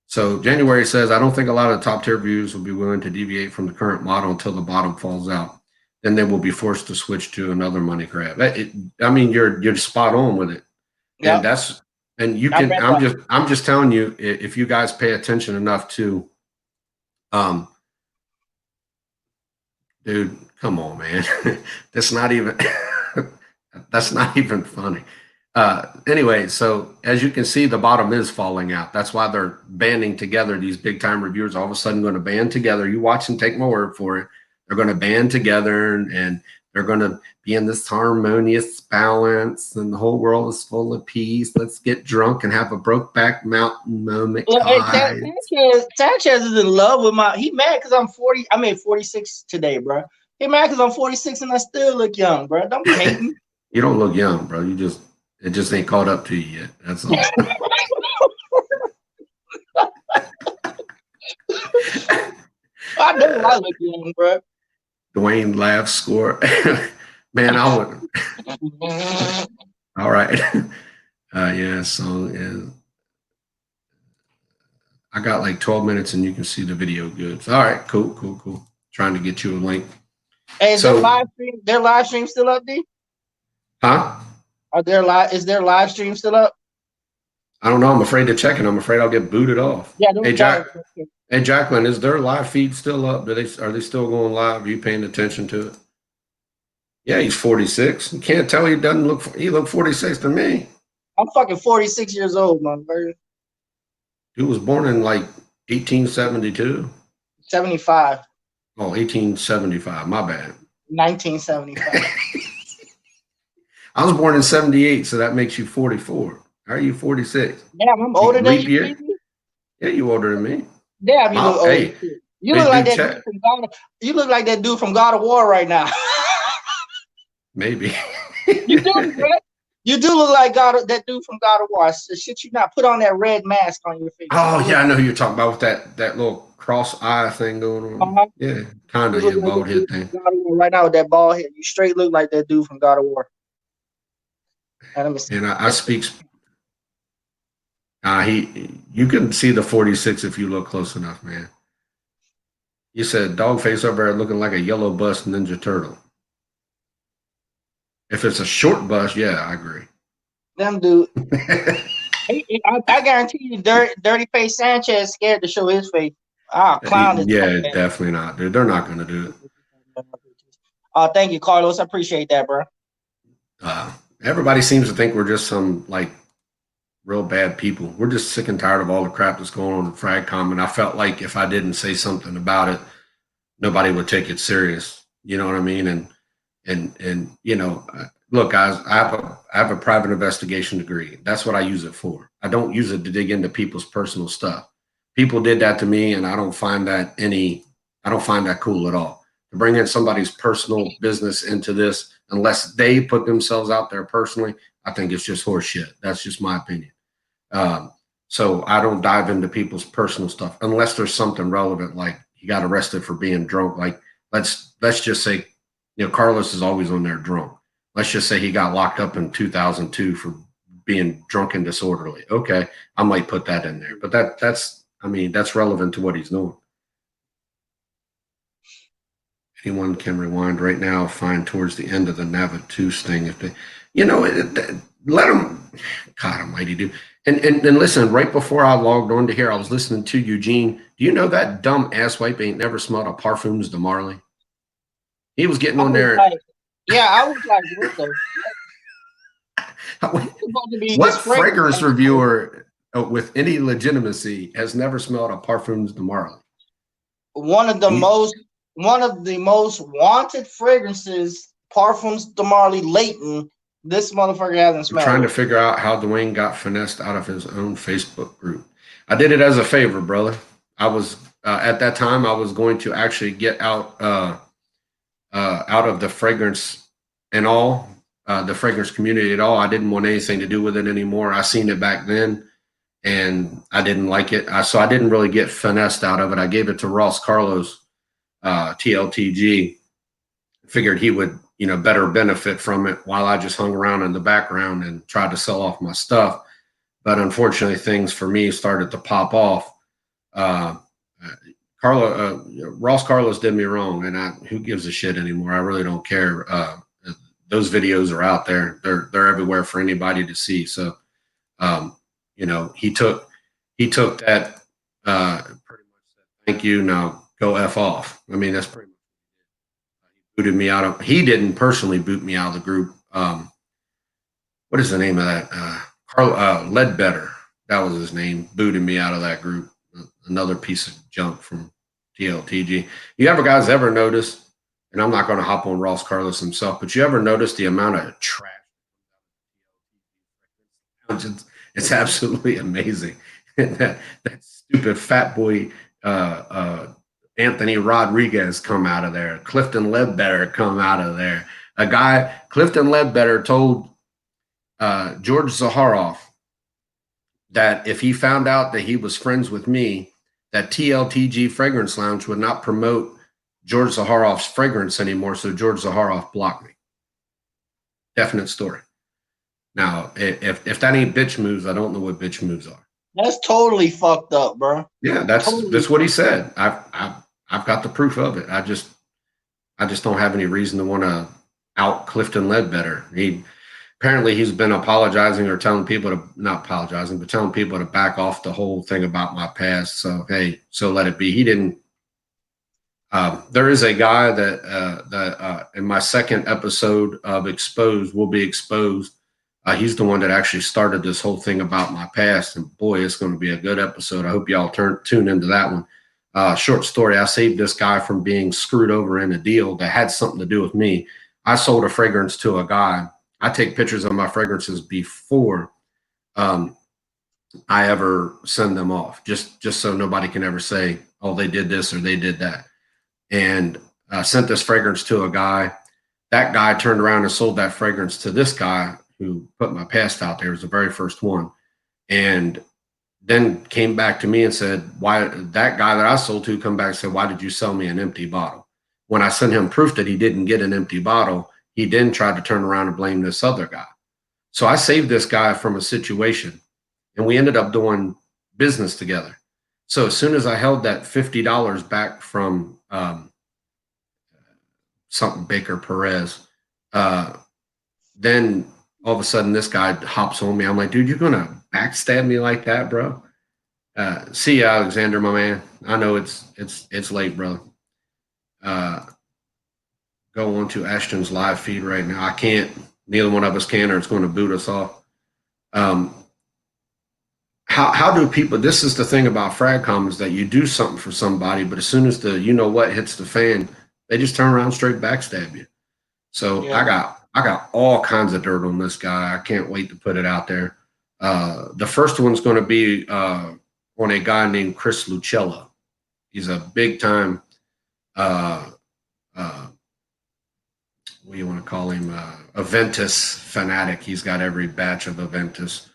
So January says, I don't think a lot of top tier viewers will be willing to deviate from the current model until the bottom falls out. Then they will be forced to switch to another money grab. I mean, you're spot on with it. Yep. And I'm just telling you, if you guys pay attention enough to, dude, come on, man. That's not even funny. Anyway, so as you can see, the bottom is falling out. That's why they're banding together. These big time reviewers all of a sudden going to band together. You watch and take my word for it. They're going to band together and They're going to be in this harmonious balance, and the whole world is full of peace. Let's get drunk and have a Brokeback Mountain moment, Well, hey, guys. Sanchez is in love with my. He mad because I'm 40. I made 46 today, bro. He mad because I'm 46 and I still look young, bro. Don't be hating. You don't look young, bro. It just ain't caught up to you yet. That's all. I know I look young, bro. Dwayne laughs, score. Man, I would. All right. Yeah, song is. I got like 12 minutes and you can see the video good. All right, cool. Trying to get you a link. Hey, is their live stream still up, D? Huh? Is their live stream still up? I don't know. I'm afraid to check it. I'm afraid I'll get booted off. Yeah. Hey, Jacqueline, is their live feed still up? Are they still going live? Are you paying attention to it? Yeah, he's 46. You can't tell he look 46 to me. I'm fucking 46 years old, motherfucker. He was born in like 1872. 75. Oh, 1875. My bad. 1975. I was born in 78, so that makes you 44. How are you 46? Damn, I'm older than you. Year? Yeah, you older than me. Damn, you look older. Hey, you look like that dude from God. You look like that dude from God of War right now. Maybe. You do, bro. You do look like that dude from God of War. Shit, you not put on that red mask on your face. Oh yeah, I know who you're talking about with that little cross eye thing going on. Yeah, kind of your bald head thing. Right now with that bald head, you straight look like that dude from God of War. And I speak. You can see the 46 if you look close enough, man. You said dog face over there looking like a yellow bus Ninja Turtle. If it's a short bus, yeah, I agree. Them dude. I guarantee you, Dirty Face Sanchez scared to show his face. Clown. Yeah, definitely not, dude. They're not going to do it. Thank you, Carlos. I appreciate that, bro. Everybody seems to think we're just some like real bad people. We're just sick and tired of all the crap that's going on in Fragcom, and I felt like if I didn't say something about it, nobody would take it serious. You know what I mean? And you know, look, guys, I have a private investigation degree. That's what I use it for. I don't use it to dig into people's personal stuff. People did that to me, and I don't find that cool at all. To bring in somebody's personal business into this, unless they put themselves out there personally, I think it's just horseshit. That's just my opinion. So I don't dive into people's personal stuff unless there's something relevant, like he got arrested for being drunk. Like let's just say, you know, Carlos is always on there drunk. Let's just say he got locked up in 2002 for being drunk and disorderly. Okay, I might put that in there, but that's relevant to what he's doing. Anyone can rewind right now, find towards the end of the Navatus thing. If they, you know, let them, God almighty, dude. And listen, right before I logged on to here, I was listening to Eugene. Do you know that dumb asswipe ain't never smelled a Parfums de Marley? He was getting on there. I was like, what fragrance reviewer with any legitimacy has never smelled a Parfums de Marley? One of the most wanted fragrances, Parfums de Marley Leighton. This motherfucker hasn't smelled. I'm trying to figure out how Dwayne got finessed out of his own Facebook group. I did it as a favor, brother. I was at that time I was going to actually get out of the fragrance and all, the fragrance community at all. I didn't want anything to do with it anymore. I seen it back then, and I didn't like it. So I didn't really get finessed out of it. I gave it to Ross Carlos, TLTG. Figured he would, you know, better benefit from it while I just hung around in the background and tried to sell off my stuff. But unfortunately, things for me started to pop off. Ross Carlos did me wrong, and who gives a shit anymore? I really don't care. Those videos are out there. They're everywhere for anybody to see. So, you know, he took that pretty much said, thank you. Now go F off. I mean, that's pretty much he booted me out of. He didn't personally boot me out of the group. What is the name of that? Ledbetter. That was his name. Booted me out of that group. Another piece of junk from TLTG. You ever guys ever notice and I'm not going to hop on Ross Carlos himself, but you ever notice the amount of trash? It's absolutely amazing. that stupid fat boy Anthony Rodriguez come out of there. Clifton Ledbetter come out of there. Clifton Ledbetter told George Zaharoff that if he found out that he was friends with me, that TLTG Fragrance Lounge would not promote George Zaharoff's fragrance anymore, so George Zaharoff blocked me. Definite story. Now, if that ain't bitch moves, I don't know what bitch moves are. That's totally fucked up, bro. Yeah, that's what he said. I've got the proof of it. I just don't have any reason to want to out Clifton Ledbetter. Apparently he's been apologizing or telling people to not apologizing, but telling people to back off the whole thing about my past. So hey, so let it be. He didn't. There is a guy that in my second episode of Exposed will be exposed. He's the one that actually started this whole thing about my past, and boy, it's going to be a good episode. I hope y'all tune into that one. Short story: I saved this guy from being screwed over in a deal that had something to do with me. I sold a fragrance to a guy. I take pictures of my fragrances before I ever send them off, just so nobody can ever say, "Oh, they did this or they did that." And I sent this fragrance to a guy. That guy turned around and sold that fragrance to this guy who put my past out there. It was the very first one. And then came back to me and said, why, that guy that I sold to come back and said, why did you sell me an empty bottle? When I sent him proof that he didn't get an empty bottle, he then tried to turn around and blame this other guy. So I saved this guy from a situation, and we ended up doing business together. So as soon as I held that $50 back from something Baker Perez, then all of a sudden this guy hops on me. I'm like, dude, you're going to backstab me like that, bro? See you, Alexander, my man. I know it's late, bro. Go on to Ashton's live feed right now. I can't, neither one of us can, or it's going to boot us off. How do people, this is the thing about FragCom, is that you do something for somebody, but as soon as the you know what hits the fan, they just turn around straight backstab you. So yeah. I got all kinds of dirt on this guy. I can't wait to put it out there. The first one's going to be on a guy named Chris Lucella. He's a big time, what do you want to call him? Aventus fanatic. He's got every batch of Aventus.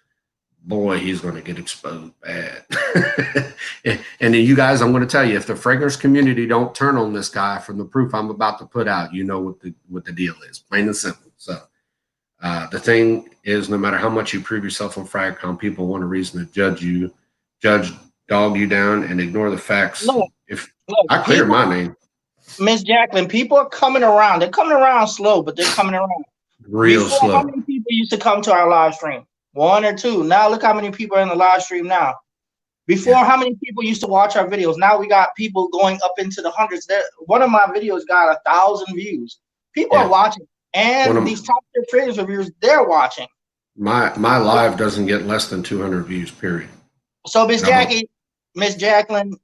Boy, he's going to get exposed bad. And then you guys, I'm going to tell you, if the fragrance community don't turn on this guy from the proof I'm about to put out, you know what the deal is, plain and simple. So the thing is, no matter how much you prove yourself on FragCom, people want a reason to dog you down, and ignore the facts. Look, I clear my name. Miss Jacqueline, people are coming around. They're coming around slow, but they're coming around. Real slow. How many people used to come to our live stream? 1 or 2. Now look how many people are in the live stream now. Before, how many people used to watch our videos? Now we got people going up into the hundreds. One of my videos got 1,000 views. People are watching, and these top tier fragrance reviewers, they're watching. My live doesn't get less than 200 views, period. So Miss Jacqueline,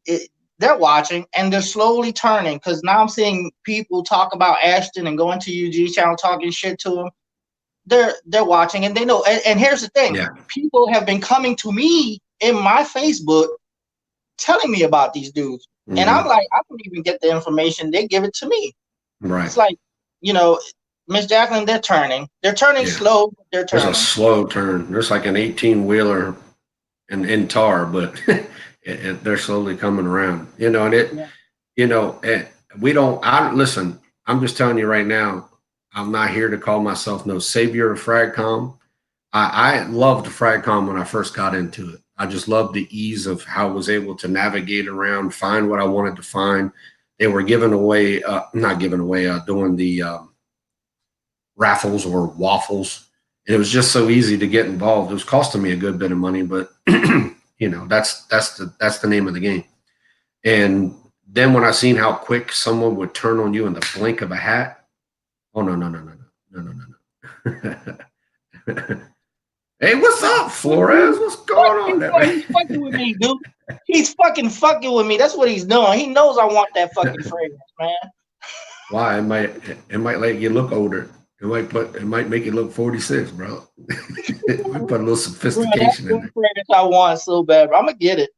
they're watching, and they're slowly turning, because now I'm seeing people talk about Ashton and going to UG channel talking shit to him. They're watching, and they know. And here's the thing: people have been coming to me in my Facebook, telling me about these dudes, and I'm like, I don't even get the information. They give it to me. Right. It's like, Miss Jacqueline, they're turning. They're turning slow. They're turning. There's a slow turn. There's like an 18-wheeler in tar, but they're slowly coming around. And we don't. Listen. I'm just telling you right now. I'm not here to call myself no savior of FragCom. I loved FragCom when I first got into it. I just loved the ease of how I was able to navigate around, find what I wanted to find. They were giving away, doing the raffles or waffles. And it was just so easy to get involved. It was costing me a good bit of money, but that's the name of the game. And then when I seen how quick someone would turn on you in the blink of a hat, oh, no. Hey, what's up, Flores? What's going on there? He's fucking with me, dude. He's fucking with me. That's what he's doing. He knows I want that fucking fragrance, man. Why? It might make you look older. It might make you look 46, bro. It might put a little Bro, that's sophistication the in there. fragrance I want so bad. Bro. I'm gonna get it.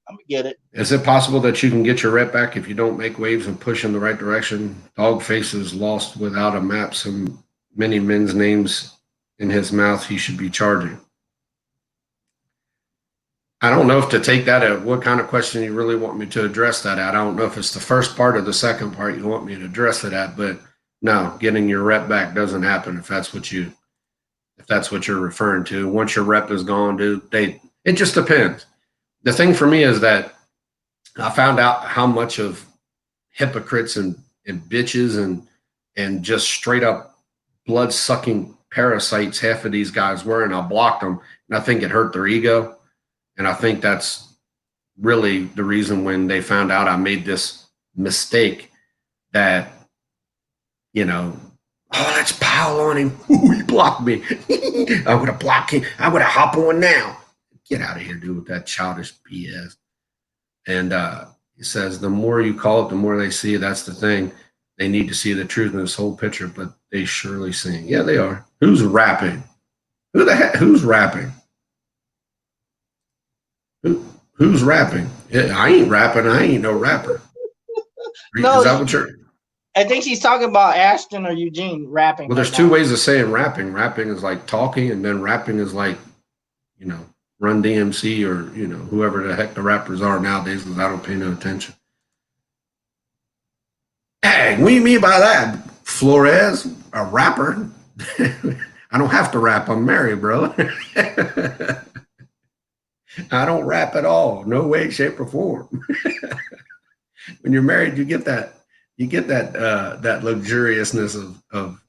Is it possible that you can get your rep back if you don't make waves and push in the right direction? Dogface is lost without a map. So many men's names in his mouth he should be charging. I don't know if to take that at what kind of question you really want me to address that at. I don't know if it's the first part or the second part you want me to address it at, but no, getting your rep back doesn't happen if that's what you're referring to. Once your rep is gone, dude, it just depends. The thing for me is that I found out how much of hypocrites and bitches and just straight up blood sucking parasites half of these guys were, and I blocked them, and I think it hurt their ego. And I think that's really the reason when they found out I made this mistake that, oh, let's pile on him. Ooh, he blocked me. I would have blocked him. I would have hop on now. Get out of here, dude, with that childish BS. And he says, the more you call it, the more they see. That's the thing. They need to see the truth in this whole picture, but they surely sing. Yeah, they are. Who's rapping? Who's rapping? Who's rapping? I ain't rapping. I ain't no rapper. No, is that what you're? I think she's talking about Ashton or Eugene rapping. Well, there's two ways of saying rapping. Rapping is like talking, and then rapping is like, Run DMC or whoever the heck the rappers are nowadays, because I don't pay no attention. Hey, what do you mean by that, Flores? A rapper? I don't have to rap. I'm married, bro. I don't rap at all. No way, shape, or form. When you're married, you get that luxuriousness of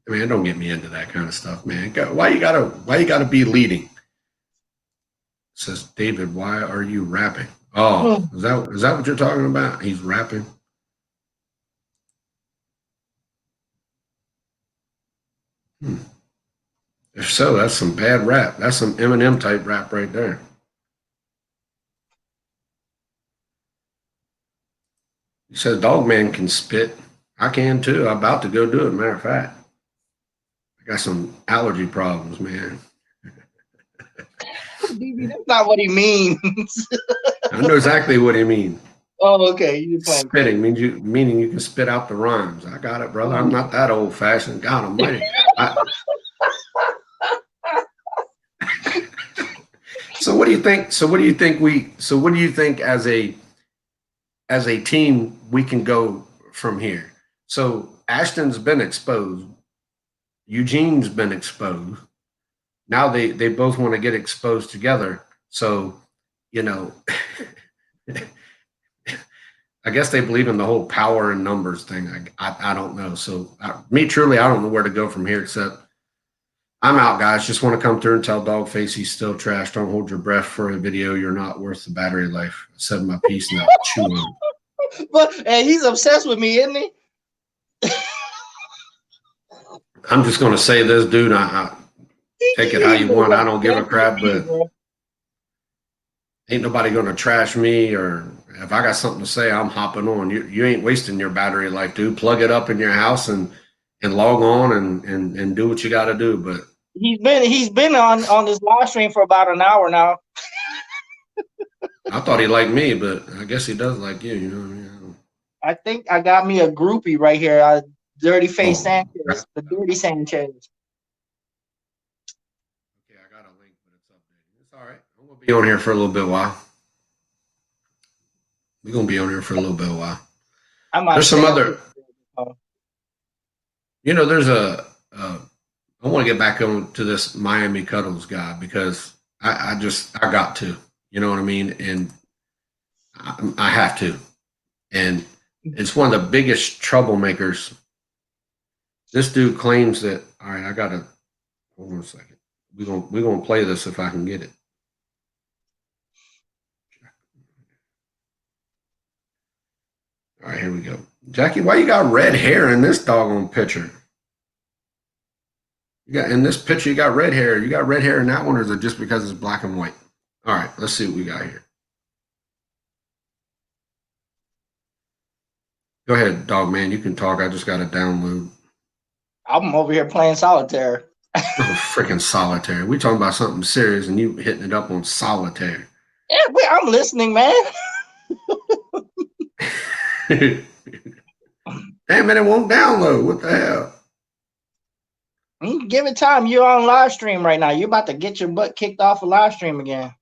man, don't get me into that kind of stuff, man. Why you gotta be leading? Says David, why are you rapping? Oh, is that what you're talking about? He's rapping. If so, that's some bad rap. That's some Eminem type rap right there. He says Dogman can spit. I can too. I'm about to go do it. Matter of fact, I got some allergy problems, man. That's not what he means. I know exactly what he means. Oh, okay. You spitting meaning you can spit out the rhymes. I got it, brother. I'm not that old fashioned. God Almighty. So what do you think? So what do you think as a team we can go from here? So Ashton's been exposed. Eugene's been exposed. Now they both want to get exposed together. So, I guess they believe in the whole power and numbers thing. I don't know. So truly, I don't know where to go from here, except I'm out, guys. Just want to come through and tell Dogface he's still trash. Don't hold your breath for a video. You're not worth the battery life. I said my piece now. Chew on it. But hey, he's obsessed with me, isn't he? I'm just going to say this, dude. I take it how you want. I don't give a crap, but ain't nobody going to trash me, or if I got something to say, I'm hopping on. You ain't wasting your battery life, dude. Plug it up in your house and log on and do what you got to do. But he's been on this live stream for about an hour now. I thought he liked me, but I guess he does like you. You know what I mean? I think I got me a groupie right here. Dirty Face Sanchez, the Dirty Sanchez. Okay, I got a link, but it's updated. It's all right. I'm gonna be on here for a little bit while. We're gonna be on here for a little bit while. There's some other. There's I want to get back on to this Miami Cuddles guy because I got to. You know what I mean? And I have to. And it's one of the biggest troublemakers. This dude claims that, all right, I got to, hold on a second. We're gonna play this if I can get it. All right, here we go. Jackie, why you got red hair in this doggone picture? In this picture, you got red hair. You got red hair in that one, or is it just because it's black and white? All right, let's see what we got here. Go ahead, dog man. You can talk. I just got to download. I'm over here playing solitaire. Oh, freaking solitaire. We talking about something serious, and you hitting it up on solitaire. Yeah, I'm listening, man. Damn it! It won't download. What the hell? Give it time. You're on live stream right now. You're about to get your butt kicked off a live stream again.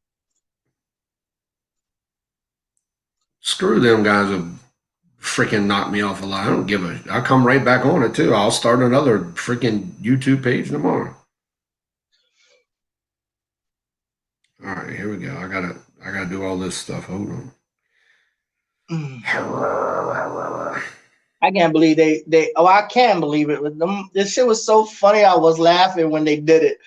Screw them guys who freaking knock me off a lot. I don't give a. I'll come right back on it too. I'll start another freaking YouTube page tomorrow. All right, here we go. I gotta do all this stuff. Hold on. I can't believe they. Oh, I can believe it. This shit was so funny. I was laughing when they did it.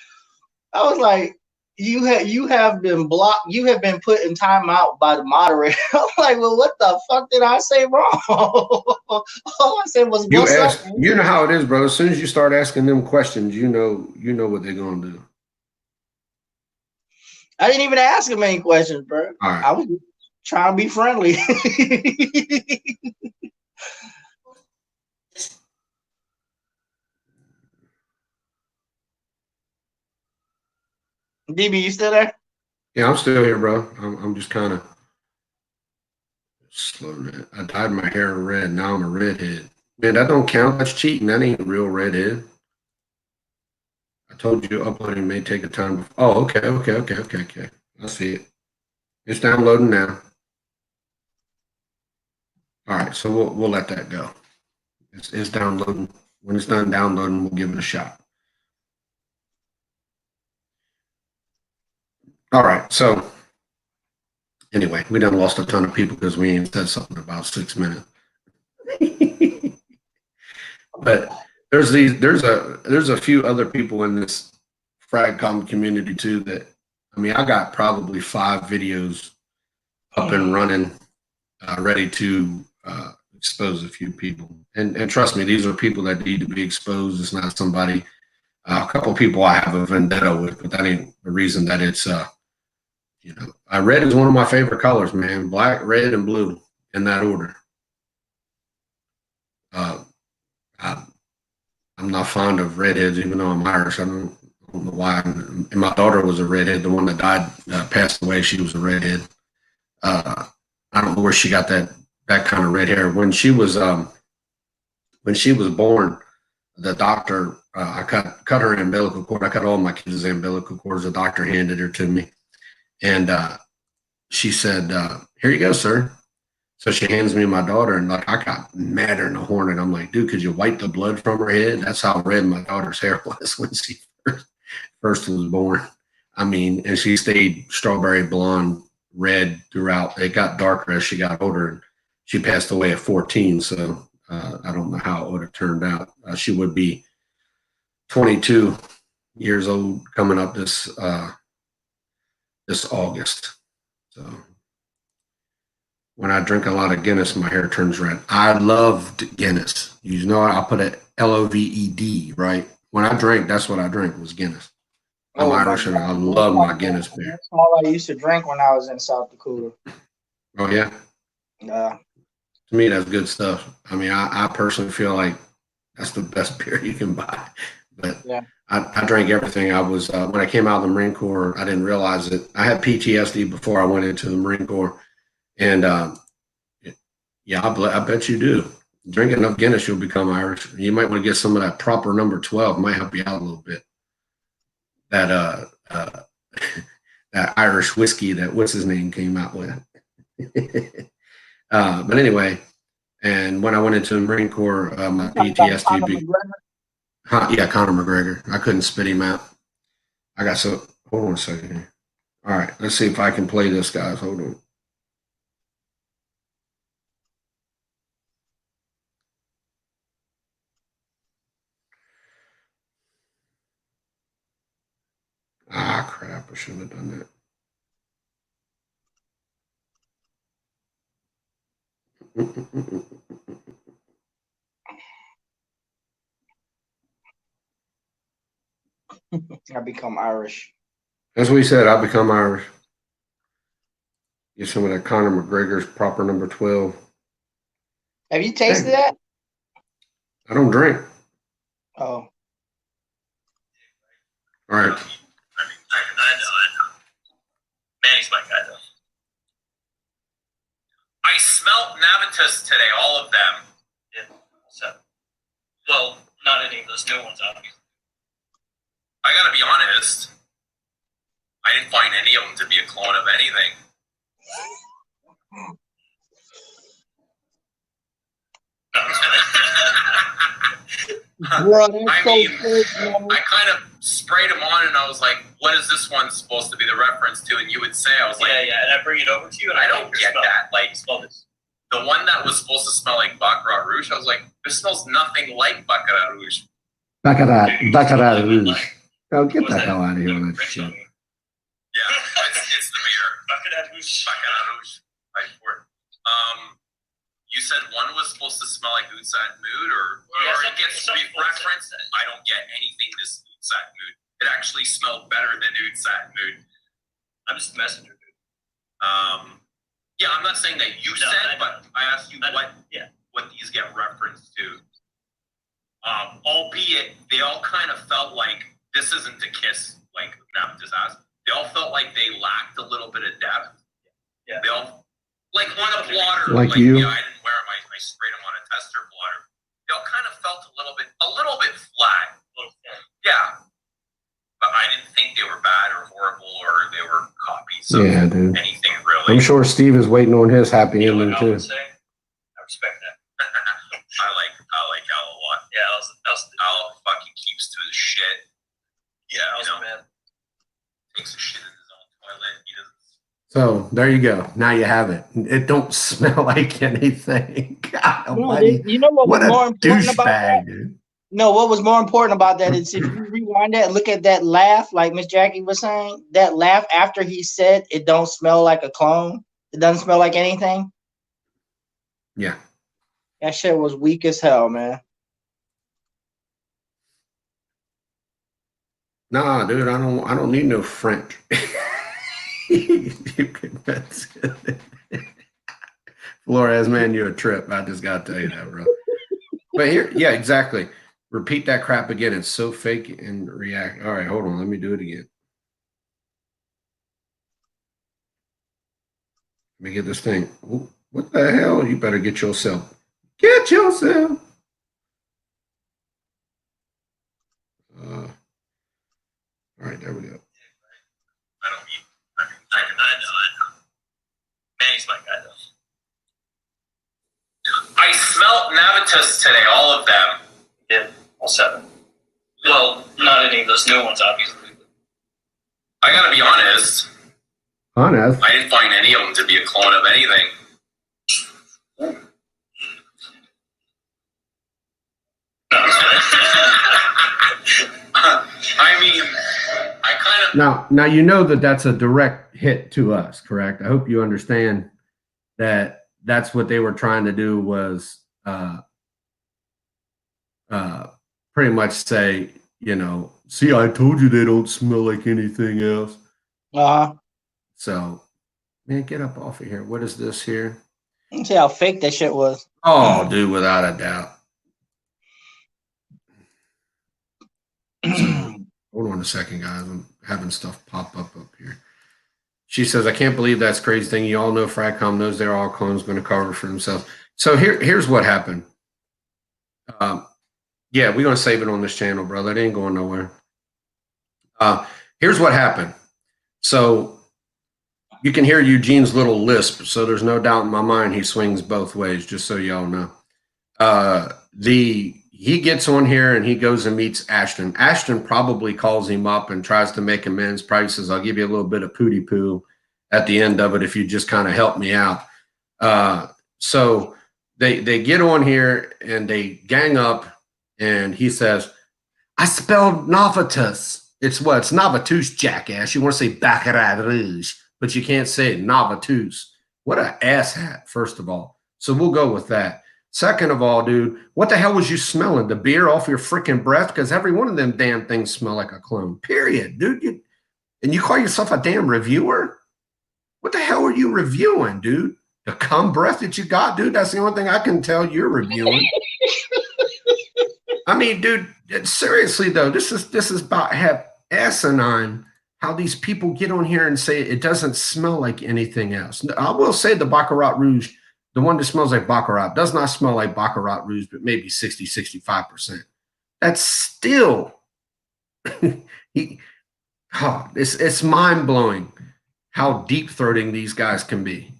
I was like, you have been blocked. You have been put in timeout by the moderator. I'm like, well, what the fuck did I say wrong? All I said was, what's up? You know how it is, bro. As soon as you start asking them questions, you know what they're gonna do. I didn't even ask him any questions, bro. All right. I was trying to be friendly. DB, you still there? Yeah, I'm still here, bro. I'm just kind of slow. I dyed my hair red. Now I'm a redhead. Man, that don't count. That's cheating. That ain't a real redhead. I told you uploading may take a time. Oh, okay. I see it. It's downloading now. All right, so we'll let that go. It's downloading. When it's done downloading, we'll give it a shot. All right, so anyway, we done lost a ton of people because we ain't said something about 6 minutes. But there's a few other people in this FragCom community too that, I mean, I got probably 5 videos up and running, ready to expose a few people. And trust me, these are people that need to be exposed. It's not somebody, a couple of people I have a vendetta with, but that ain't the reason that it's, you know, red is one of my favorite colors, man. Black, red, and blue in that order. I'm not fond of redheads, even though I'm Irish. I don't know why. And my daughter was a redhead. The one that died, passed away. She was a redhead. I don't know where she got that kind of red hair. When she was born, the doctor, I cut her umbilical cord. I cut all my kids' umbilical cords. The doctor handed her to me, and she said, "Here you go, sir." So she hands me my daughter, and like I got madder than a hornet. I'm like, dude, could you wipe the blood from her head? That's how red my daughter's hair was when she first was born. I mean, and she stayed strawberry blonde, red throughout. It got darker as she got older, and she passed away at 14. So I don't know how it would have turned out. She would be 22 years old coming up this August. So. When I drink a lot of Guinness, my hair turns red. I loved Guinness. You know, I put a LOVED, right? When I drank, that's what I drank was Guinness. I'm Irish and I love my Guinness beer. That's all I used to drink when I was in South Dakota. Oh, yeah? Yeah. To me, that's good stuff. I mean, I personally feel like that's the best beer you can buy. But yeah. I drank everything. I was, when I came out of the Marine Corps, I didn't realize it. I had PTSD before I went into the Marine Corps. And yeah, I bet you do. Drink enough Guinness, you'll become Irish. You might want to get some of that proper number 12. Might help you out a little bit. That that Irish whiskey that what's his name came out with. But anyway, and when I went into the Marine Corps, my PTSD. Yeah, Conor McGregor. I couldn't spit him out. Hold on a second here. All right, let's see if I can play this, guys. Hold on. Ah, crap. I shouldn't have done that. I become Irish. That's what he said. I become Irish. Get some of that Conor McGregor's proper number 12. Have you tasted that? I don't drink. Oh, All right. I know. Manny's my guy, though. I smelt Navitus today, all of them. Yeah. So, well, not any of those new ones, obviously. I gotta be honest. I didn't find any of them to be a clone of anything. bro, that's I so mean, sick, man. I kind of sprayed them on and I was like, what is this one supposed to be the reference to? And you would say, I was like, Yeah, and I bring it over to you, and I don't get that. Like, smell this. the one that was supposed to smell like Baccarat Rouge, I was like, this smells nothing like Baccarat Rouge. Baccarat Rouge. Oh, get What the was hell out of here with that French shit. on me. Yeah, it's the beer. Baccarat Rouge. Baccarat Rouge. Right for it. You said one was supposed to smell like Oud Saint Mood, or Yeah, it gets something referenced. I don't get anything this Oud Saint Mood. It actually smelled better than Oud Saint Mood. I'm just a messenger, dude. Yeah, I'm not saying that you No, said, I know. but I asked you what these get referenced to. Albeit they all kind of felt like this isn't a kiss like Navitus has. They all felt like they lacked a little bit of depth. Yeah. They all like one of blotter. Like you? Yeah, I didn't wear them. I sprayed them on a tester blotter. They all kind of felt a little bit flat. Yeah. But I didn't think they were bad or horrible or they were copies of Yeah, dude. anything really. I'm sure Steve is waiting on his happy You know ending what I too. would say? I respect that. I like Al a lot. Yeah, Al fucking keeps to his shit. Yeah, I was You know. a man. Takes a shit in his own toilet. He doesn't. So there you go. Now you have it. It don't smell like anything. God No, almighty. you know what What was more a important about that? douchebag, dude. No, what was more important about that is if you rewind that, look at that laugh, like Miss Jackie was saying, that laugh after he said it don't smell like a clone, it doesn't smell like anything. Yeah. That shit was weak as hell, man. Nah, dude, I don't need no French. Flores, man, you're a trip. I just gotta tell you that, bro. But here, yeah, exactly. Repeat that crap again. It's so fake and react. All right, hold on. Let me do it again. Let me get this thing. Ooh, what the hell? You better get yourself. Get yourself. All right, there we go. I don't mean. I know. Manny's my guy, though. I smelt Navitus today, all of them. Yeah, all 7. Well, not any of those new ones, obviously. I gotta be honest. Honest. I didn't find any of them to be a clone of anything. I mean, I kind of. Now you know that that's a direct hit to us, correct? I hope you understand that that's what they were trying to do was pretty much say, you know, see, I told you they don't smell like anything else. So, man, get up off of here. What is this here? You see how fake that shit was. Oh, dude, without a doubt. Hold on a second, guys. I'm having stuff pop up here. She says, I can't believe that's crazy thing. You all know Fragcom knows they're all clones going to cover for themselves. So here's what happened. Yeah, we're going to save it on this channel, brother. It ain't going nowhere. Here's what happened. So you can hear Eugene's little lisp. So there's no doubt in my mind he swings both ways, just so y'all know. He gets on here and he goes and meets Ashton. Ashton probably calls him up and tries to make amends. Probably says, I'll give you a little bit of pooty poo at the end of it if you just kind of help me out. So they get on here and they gang up and he says, I spelled Navitus. It's what? It's Navitus, jackass. You want to say Baccarat Rouge, but you can't say it, Navitus. What an asshat, first of all. So we'll go with that. Second of all, dude, what the hell was you smelling? The beer off your freaking breath? Because every one of them damn things smell like a clone, period, dude. And you call yourself a damn reviewer? What the hell are you reviewing, dude? The cum breath that you got, dude, that's the only thing I can tell you're reviewing. I mean, dude, seriously though, this is about asinine how these people get on here and say it doesn't smell like anything else. I will say the Baccarat Rouge, the one that smells like Baccarat, does not smell like Baccarat Rouge, but maybe 60, 65%. That's still, it's mind blowing how deep throating these guys can be.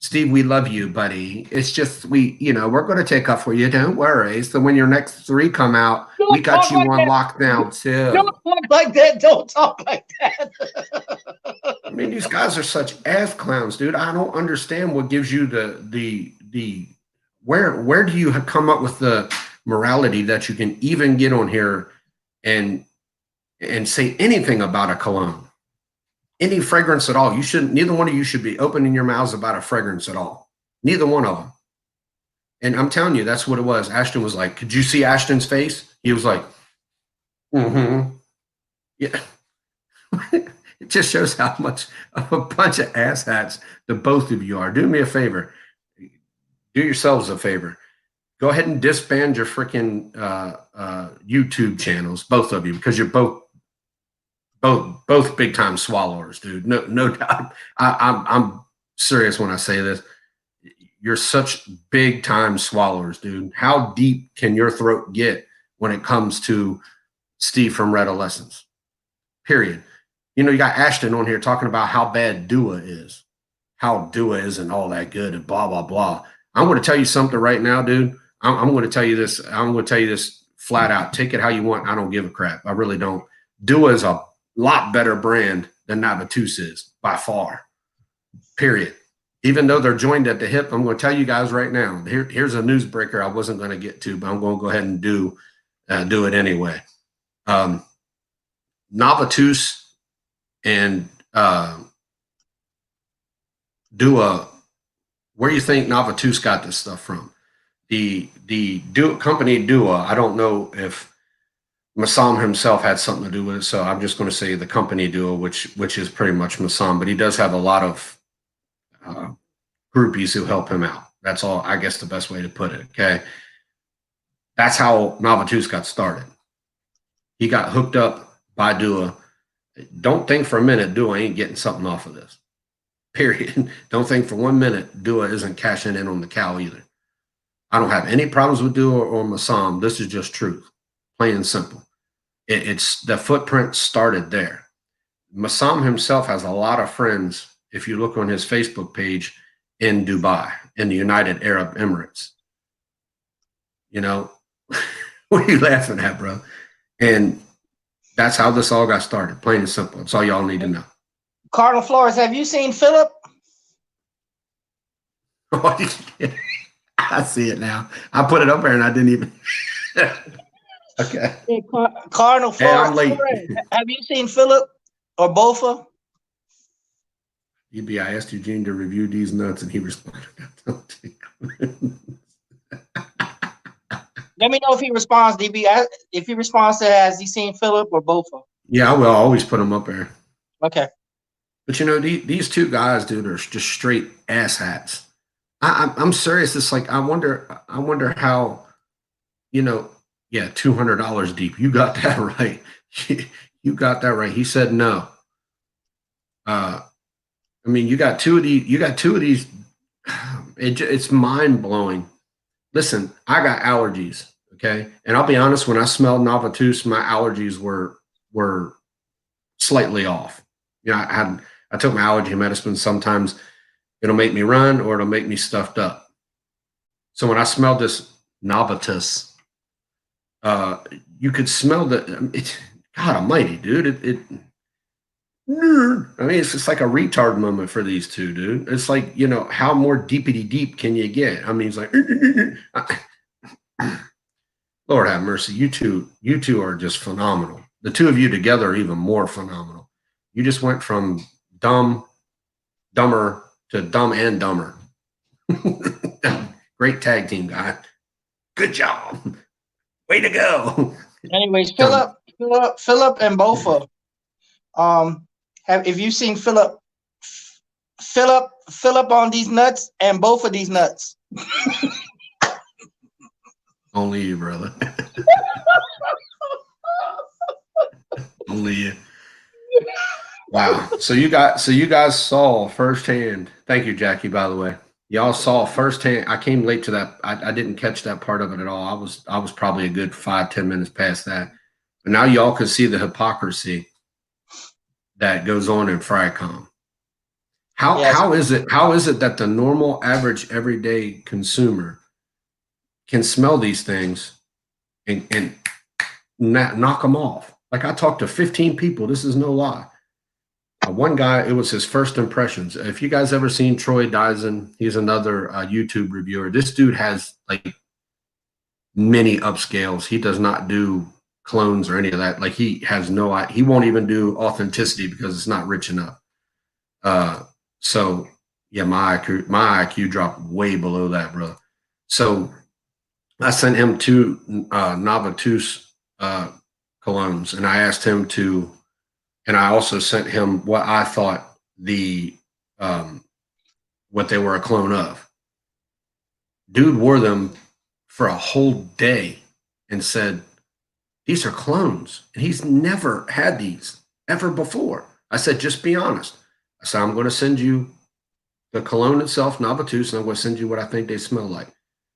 Steve, we love you, buddy. It's just we're going to take up for you. Don't worry. So when your next 3 come out, we got you on lockdown too. Don't talk like that. Don't talk like that. I mean, these guys are such ass clowns, dude. I don't understand what gives you the where do you come up with the morality that you can even get on here and say anything about a cologne. Any fragrance at all. Neither one of you should be opening your mouths about a fragrance at all. Neither one of them. And I'm telling you, that's what it was. Ashton was like, could you see Ashton's face? He was like, yeah. It just shows how much of a bunch of asshats the both of you are. Do me a favor. Do yourselves a favor. Go ahead and disband your freaking YouTube channels, both of you, because you're both big time swallowers, dude. No doubt. I'm serious when I say this. You're such big time swallowers, dude. How deep can your throat get when it comes to Steve from Redolescence? Period. You got Ashton on here talking about how bad Dua is, how Dua isn't all that good, and blah blah blah. I'm going to tell you something right now, dude. I'm going to tell you this. I'm going to tell you this flat out. Take it how you want. I don't give a crap. I really don't. Dua is a lot better brand than Navatus is by far, period. Even though they're joined at the hip, I'm going to tell you guys right now, here's a newsbreaker I wasn't going to get to, but I'm going to go ahead and do it anyway. Navatus and Dua, where do you think Navatus got this stuff from? The company Dua, I don't know if Massam himself had something to do with it, so I'm just going to say the company Dua, which is pretty much Massam, but he does have a lot of groupies who help him out. That's all, I guess, the best way to put it. Okay, that's how Navatus got started. He got hooked up by Dua. Don't think for a minute Dua ain't getting something off of this. Period. Don't think for 1 minute Dua isn't cashing in on the cow either. I don't have any problems with Dua or Massam. This is just truth. Plain and simple. It's the footprint started there. Massam himself has a lot of friends, if you look on his Facebook page, in Dubai, in the United Arab Emirates. What are you laughing at, bro? And that's how this all got started. Plain and simple. That's all y'all need to know. Cardinal Flores, have you seen Philip? I see it now. I put it up there and I didn't even. Okay. Hey, Cardinal Flores, Hey, I'm late. have you seen Philip or Bofa? I asked Eugene to review these nuts and he responded. Let me know if he responds, DB. If he responds to has he seen Philip or Bofa? Yeah, I will always put them up there. Okay. But these two guys, dude, are just straight asshats. I'm serious. It's like I wonder how, yeah, $200 deep. You got that right. You got that right. He said no. I mean, you got two of these. It's mind blowing. Listen, I got allergies. Okay. And I'll be honest, when I smelled Navatus, my allergies were slightly off. I took my allergy medicine. Sometimes it'll make me run or it'll make me stuffed up. So when I smelled this Navatus, you could smell God almighty, dude. I mean, it's just like a retard moment for these two, dude. It's like, how more deepity deep can you get? I mean, it's like, Lord have mercy. You two are just phenomenal. The two of you together are even more phenomenal. You just went from dumber to dumb and dumber. Great tag team, guy. Good job. Way to go. Anyways, Philip and Bofa. Have you seen Philip fill up on these nuts and both of these nuts. Only you, brother. Only you. Wow. So you guys saw firsthand. Thank you, Jackie, by the way. Y'all saw firsthand. I came late to that. I didn't catch that part of it at all. I was probably a good 5-10 minutes past that. But now y'all can see the hypocrisy that goes on in Fragcom. How is it that the normal, average, everyday consumer can smell these things and knock them off? Like, I talked to 15 people. This is no lie. One guy, it was his first impressions. If you guys ever seen Troy Dyson, he's another YouTube reviewer. This dude has like many upscales. He does not do clones or any of that. Like, he has he won't even do authenticity because it's not rich enough. So yeah, my IQ dropped way below that, bro. So I sent him 2 Novatus colognes, and I asked him to, and I also sent him what I thought what they were a clone of. Dude wore them for a whole day and said, these are clones. And he's never had these ever before. I said, just be honest. I said, I'm going to send you the cologne itself, Novatus, and I'm going to send you what I think they smell like.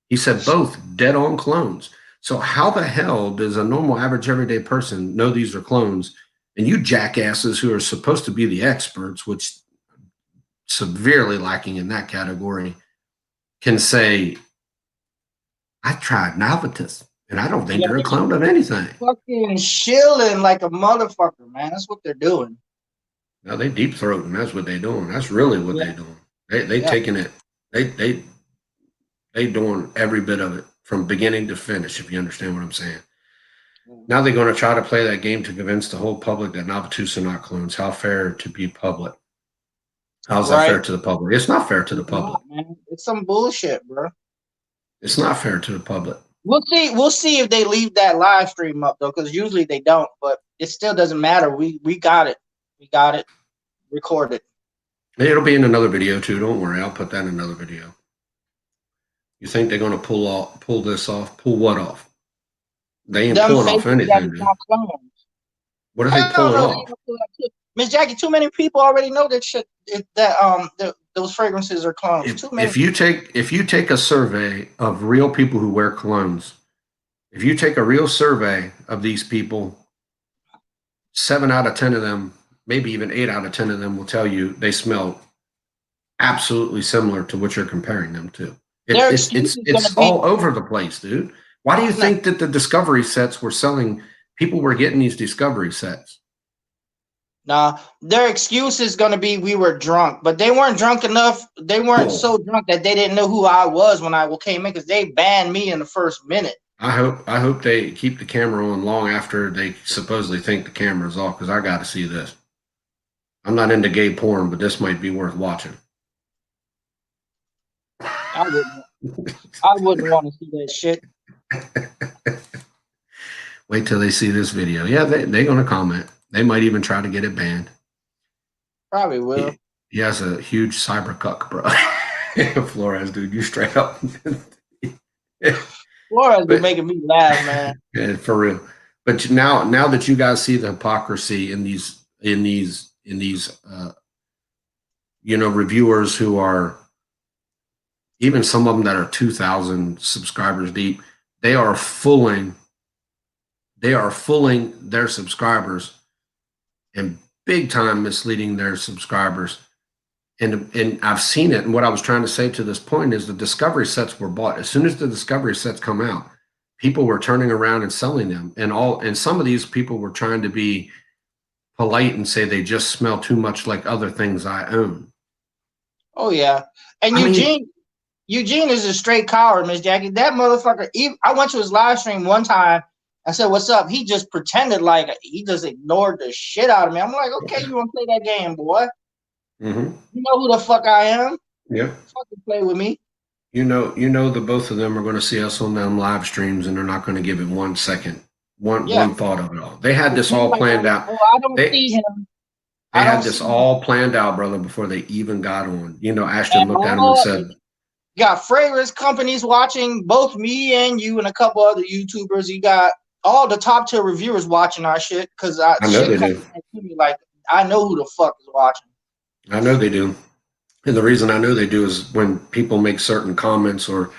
He said, both dead on clones. So how the hell does a normal, average, everyday person know these are clones? And you jackasses who are supposed to be the experts, which severely lacking in that category, can say, I tried Novatus, and I don't think they're a clone of anything. Fucking shilling like a motherfucker, man. That's what they're doing. No, they deep throating. That's what they're doing. That's really what they're doing. They taking it. They doing every bit of it from beginning to finish, if you understand what I'm saying. Now they're going to try to play that game to convince the whole public that Novatus are not clones. How fair to be public? How's that fair to the public? It's not fair to the public. Man. It's some bullshit, bro. It's not fair to the public. We'll see if they leave that live stream up though, because usually they don't. But it still doesn't matter. We got it. We got it recorded. It'll be in another video too. Don't worry. I'll put that in another video. You think they're going to pull this off? Pull what off? They ain't pulling off anything, dude. What are they pulling off? Miss Jackie, too many people already know that shit. Those fragrances are clones. If you take a survey of real people who wear colognes, if you take a real survey of these people, 7 out of 10 of them, maybe even 8 out of 10 of them will tell you they smell absolutely similar to what you're comparing them to. It's all over the place, dude. Why do you think that the Discovery sets were selling? People were getting these Discovery sets. Nah, their excuse is going to be we were drunk, but they weren't drunk enough. They weren't so drunk that they didn't know who I was when I came in, because they banned me in the first minute. I hope they keep the camera on long after they supposedly think the camera's off, because I got to see this. I'm not into gay porn, but this might be worth watching. I wouldn't want to see that shit. Wait till they see this video. Yeah, they're going to comment. They might even try to get it banned. Probably will. He has a huge cyber cuck, bro. Flores, dude, you straight up. Flores been making me laugh, man. Yeah, for real. But now that you guys see the hypocrisy in these reviewers who are, even some of them that are 2,000 subscribers deep, they are fooling their subscribers and big time misleading their subscribers. And I've seen it. And what I was trying to say to this point is the Discovery sets were bought. As soon as the Discovery sets come out, people were turning around and selling them. And some of these people were trying to be polite and say they just smell too much like other things I own. Oh yeah. And Eugene is a straight coward, Miss Jackie. That motherfucker, I went to his live stream one time. I said, what's up? He just pretended like he just ignored the shit out of me. I'm like, okay, you want to play that game, boy? Mm-hmm. You know who the fuck I am? Yep. Fucking play with me. You know the both of them are going to see us on them live streams, and they're not going to give it 1 second, one thought of it all. They had this all planned out. Oh, I don't see him. They I had don't this see all planned out, brother, before they even got on. You know, Ashton at looked at him and all. said, You got fragrance companies watching, both me and you and a couple other YouTubers. You got all the top tier reviewers watching our shit because I know shit they comes do. back to me like I know who the fuck is watching. I know they do. And the reason I know they do is when people make certain comments or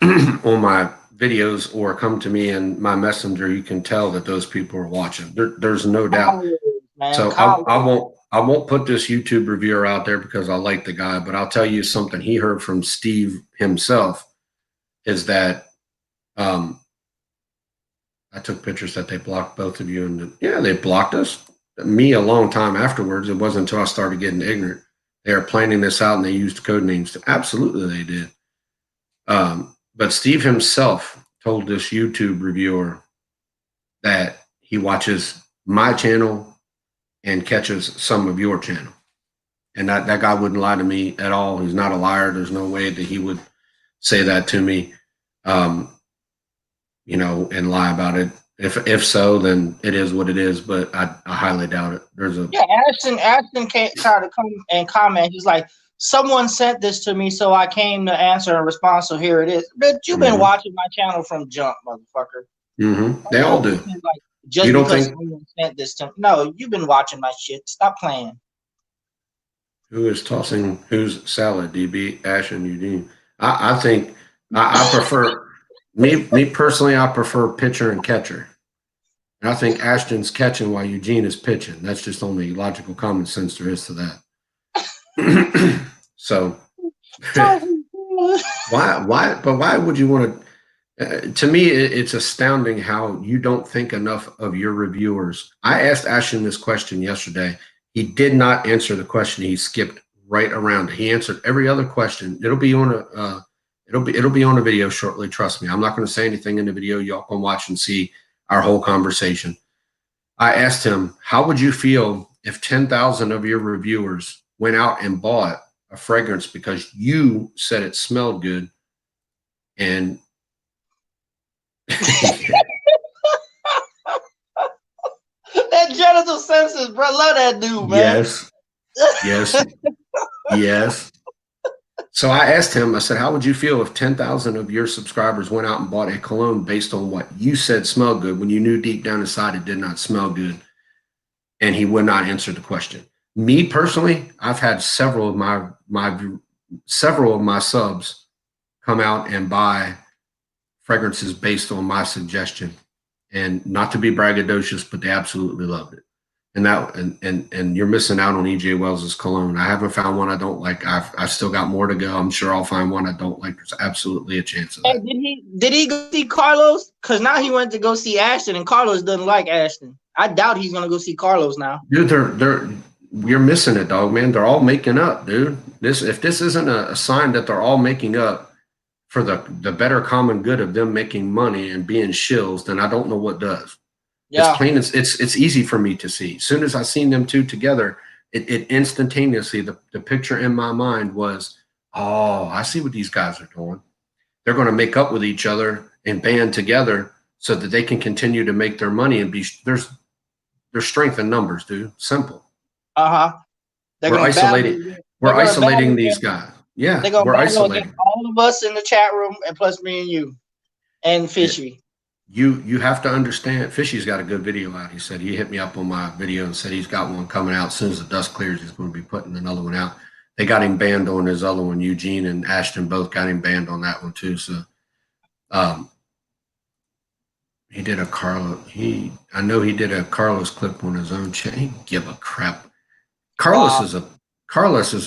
on my videos or come to me in my messenger, you can tell that those people are watching. There's no doubt. College, man, So college. I won't put this YouTube reviewer out there because I like the guy, but I'll tell you something he heard from Steve himself is that I took pictures that they blocked both of you, and yeah, they blocked us. Me a long time afterwards. It wasn't until I started getting ignorant. They are planning this out, and they used code names. Absolutely, they did. But Steve himself told this YouTube reviewer that he watches my channel and catches some of your channel. And that guy wouldn't lie to me at all. He's not a liar. There's no way that he would say that to me, you know, and lie about it. If so, then it is what it is. But I highly doubt it. Ashton came, tried to come and comment. He's like, someone sent this to me, so I came to answer and respond. So here it is. But you've been watching my channel from jump, motherfucker. They all do. Like, just you don't because think someone sent this to me. No, you've been watching my shit. Stop playing. who is tossing whose salad? DB, Ash, and Eugene. I think I prefer me personally. I prefer pitcher and catcher. And I think Ashton's catching while Eugene is pitching. That's just only logical common sense there is to that. So why would you want to? To me, it's astounding how you don't think enough of your reviewers. I asked Ashton this question yesterday. He did not answer the question. He skipped right around. He answered every other question. It'll be on a video shortly. Trust me. I'm not going to say anything in the video. Y'all can watch and see our whole conversation. I asked him, how would you feel if 10,000 of your reviewers went out and bought a fragrance because you said it smelled good and that genital senses, bro. Love that dude, man. Yes. So I asked him, I said, how would you feel if 10,000 of your subscribers went out and bought a cologne based on what you said smelled good when you knew deep down inside it did not smell good? And he would not answer the question. Me personally, I've had several of my subs come out and buy fragrances based on my suggestion, and not to be braggadocious, but they absolutely loved it. And you're missing out on EJ Wells's cologne. I haven't found one I don't like. I've still got more to go. I'm sure I'll find one I don't like. There's absolutely a chance of that. Hey, did he go see Carlos? Because now he went to go see Ashton, and Carlos doesn't like Ashton. I doubt he's gonna go see Carlos now. Dude, you're missing it, dog, man. They're all making up, dude. If this isn't a sign that they're all making up for the better common good of them making money and being shills, then I don't know what does. Yeah. It's plain. It's easy for me to see. As soon as I seen them two together, it instantaneously the picture in my mind was, oh, I see what these guys are doing. They're going to make up with each other and band together so that they can continue to make their money and be. There's strength in numbers, dude. Simple. We're isolating these guys. Yeah, they're gonna battle against all of us in the chat room, and plus me and you, and Fishy. You have to understand. Fishy's got a good video out. He said he hit me up on my video and said he's got one coming out as soon as the dust clears. He's going to be putting another one out. They got him banned on his other one. Eugene and Ashton both got him banned on that one too. So, he did a Carlos. I know he did a Carlos clip on his own channel. He give a crap. Carlos is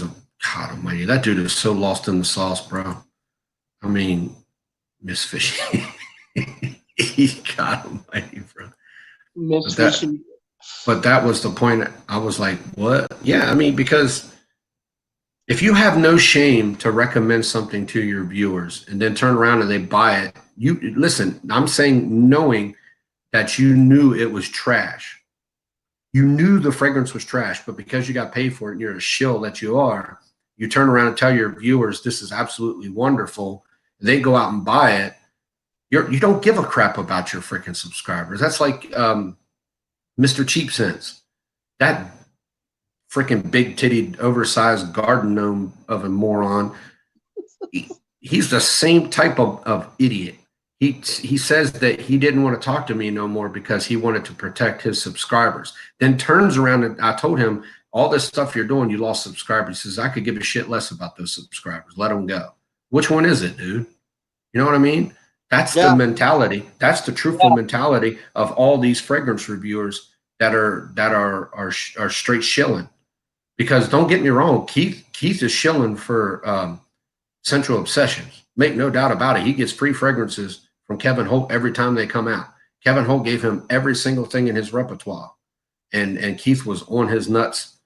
a God almighty. That dude is so lost in the sauce, bro. I mean, Miss Fishy. God almighty, bro. Miss Fishy. But that was the point. I was like, what? Yeah, I mean, because if you have no shame to recommend something to your viewers and then turn around and they buy it, you listen, I'm saying knowing that you knew it was trash. You knew the fragrance was trash, but because you got paid for it and you're a shill that you are, you turn around and tell your viewers this is absolutely wonderful. They go out and buy it. You don't give a crap about your freaking subscribers. That's like Mr. Cheap Sense. That freaking big-titted, oversized garden gnome of a moron. He's the same type of idiot. He says that he didn't want to talk to me no more because he wanted to protect his subscribers. Then turns around and I told him, all this stuff you're doing, you lost subscribers. He says, I could give a shit less about those subscribers. Let them go. Which one is it, dude? You know what I mean? That's the mentality. That's the truthful mentality of all these fragrance reviewers that are straight shilling. Because don't get me wrong, Keith is shilling for Central Obsessions. Make no doubt about it. He gets free fragrances from Kevin Holt every time they come out. Kevin Holt gave him every single thing in his repertoire. And Keith was on his nuts.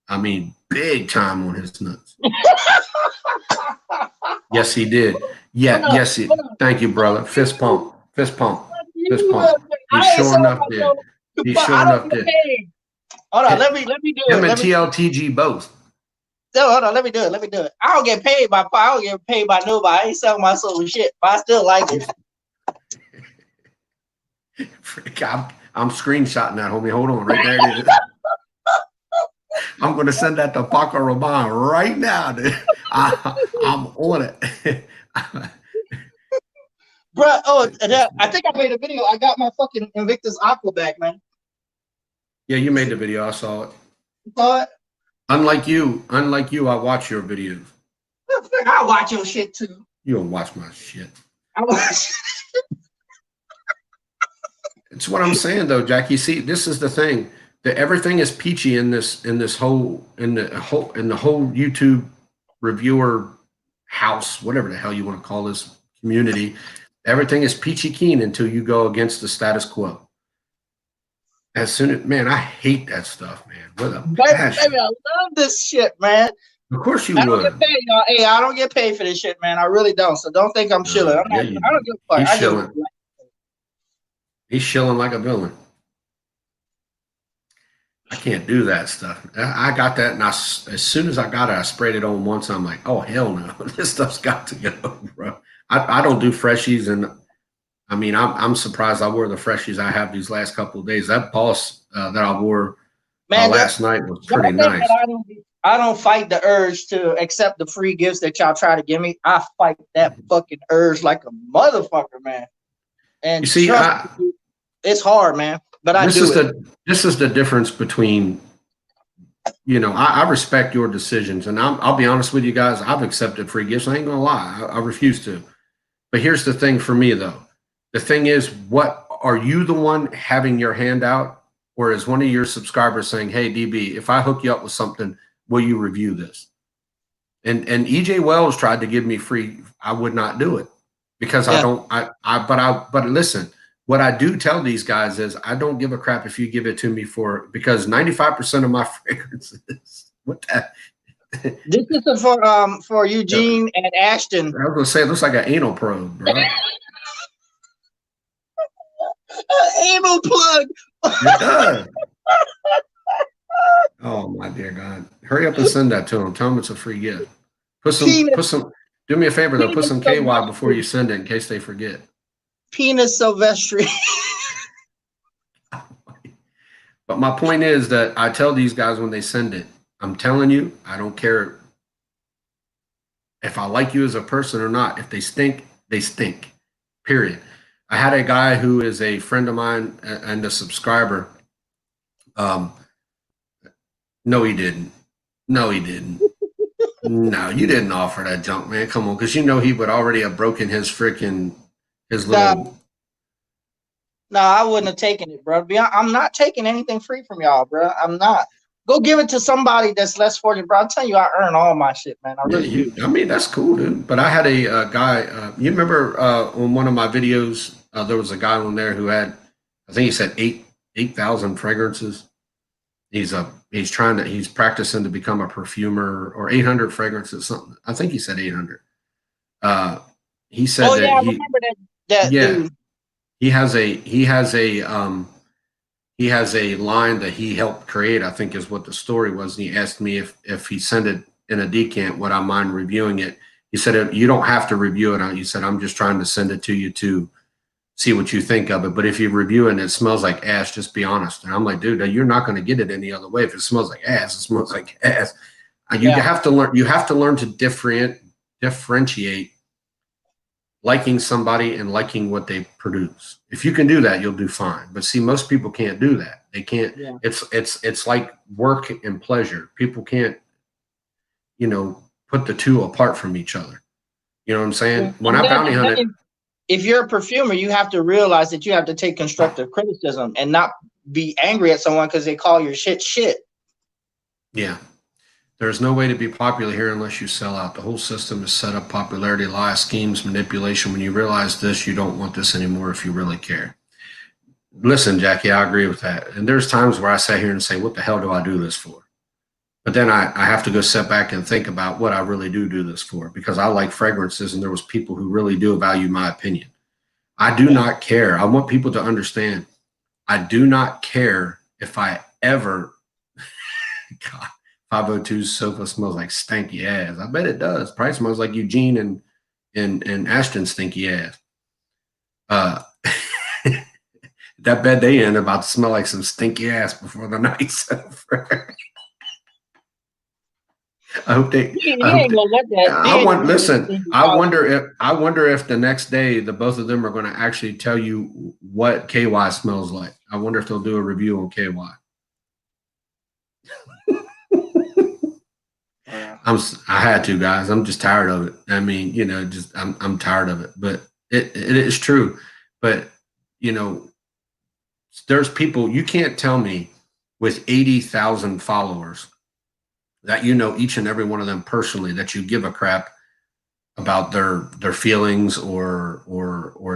I mean, big time on his nuts. Yes, he did. Yeah, yes, he. Thank you, brother. Fist pump. Fist pump. Fist pump. He sure enough did. He sure enough did. Hold on, let me do it. Him and TLTG both. No, hold on, let me do it. I don't get paid by nobody. I ain't selling my soul shit, but I still like it. Freak, I'm screenshotting that, homie. Hold on, right there it is. I'm going to send that to Paco Rabanne right now, dude. I'm on it. Bro, I think I made a video. I got my fucking Invictus Aqua back, man. Yeah, you made the video. I saw it. You saw it? Unlike you, I watch your videos. I watch your shit too. You don't watch my shit. I watch. It's what I'm saying though, Jack. You see, this is the thing. That everything is peachy in the whole YouTube reviewer house, whatever the hell you want to call this community. Everything is peachy keen until you go against the status quo. As soon as, man, I hate that stuff, man. With a passion. Baby, I love this shit, man. Of course you I don't would. get paid, y'all. Hey, I don't get paid for this shit, man. I really don't. So don't think I'm chilling. I don't give a fuck. He's chilling. He's chilling like a villain. I can't do that stuff. I got that, and as soon as I got it, I sprayed it on once. I'm like, oh hell no, this stuff's got to go, bro. I don't do freshies, and I mean, I'm surprised I wore the freshies I have these last couple of days. That Boss that I wore last night was pretty nice. I don't fight the urge to accept the free gifts that y'all try to give me. I fight that fucking urge like a motherfucker, man. And you see, it's hard, man. But this is the difference between, you know, I respect your decisions, and I'll be honest with you guys. I've accepted free gifts. I ain't gonna lie, I refuse to. But here's the thing for me though. The thing is, what are you the one having your hand out, or is one of your subscribers saying, "Hey, DB, if I hook you up with something, will you review this?" And EJ Wells tried to give me free. I would not do it because I don't. But listen. What I do tell these guys is I don't give a crap if you give it to me because 95% of my fragrances. What that? This is for Eugene and Ashton. I was gonna say it looks like an anal probe, bro. Anal plug. It does. Oh my dear God! Hurry up and send that to them. Tell them it's a free gift. Put some. Do me a favor though. Put some KY before you send it in case they forget. Penis Silvestri. But my point is that I tell these guys when they send it, I'm telling you, I don't care if I like you as a person or not. If they stink, they stink. Period. I had a guy who is a friend of mine and a subscriber. No, he didn't. No, he didn't. No, you didn't offer that junk, man. Come on, because you know he would already have broken his freaking little. No, I wouldn't have taken it, bro. I'm not taking anything free from y'all, bro. I'm not. Go give it to somebody that's less fortunate, bro. I'm telling you, I earn all my shit, man. I really do. I mean, that's cool, dude. But I had a guy. You remember on one of my videos, there was a guy on there who had, I think he said 8,000 fragrances. He's practicing to become a perfumer, or 800 fragrances, something. I think he said 800. He said that. I remember that dude. He has a line that he helped create, I think is what the story was. And he asked me if he sent it in a decant, would I mind reviewing it? He said, you don't have to review it. He said, I'm just trying to send it to you to see what you think of it. But if you review it and it smells like ass, just be honest. And I'm like, dude, you're not going to get it any other way. If it smells like ass, it smells like ass. You have to learn. You have to learn to differentiate liking somebody and liking what they produce. If you can do that, you'll do fine. But see, most people can't do that. They can't. Yeah. It's like work and pleasure. People can't, put the two apart from each other. You know what I'm saying? When I bounty hunted. If you're a perfumer, you have to realize that you have to take constructive criticism and not be angry at someone because they call your shit. Yeah. There's no way to be popular here unless you sell out. The whole system is set up: popularity, lies, schemes, manipulation. When you realize this, you don't want this anymore if you really care. Listen, Jackie, I agree with that. And there's times where I sit here and say, what the hell do I do this for? But then I have to go sit back and think about what I really do this for, because I like fragrances and there was people who really do value my opinion. I do not care. I want people to understand. I do not care if I ever, God, 502's sofa smells like stanky ass. I bet it does. Probably smells like Eugene and Ashton's stinky ass. That bed they in about to smell like some stinky ass before the night's over. I hope they. I wonder if the next day the both of them are going to actually tell you what KY smells like. I wonder if they'll do a review on KY. I had to, guys. I'm just tired of it. I mean, I'm tired of it. But it is true. But there's people, you can't tell me with 80,000 followers that each and every one of them personally, that you give a crap about their feelings or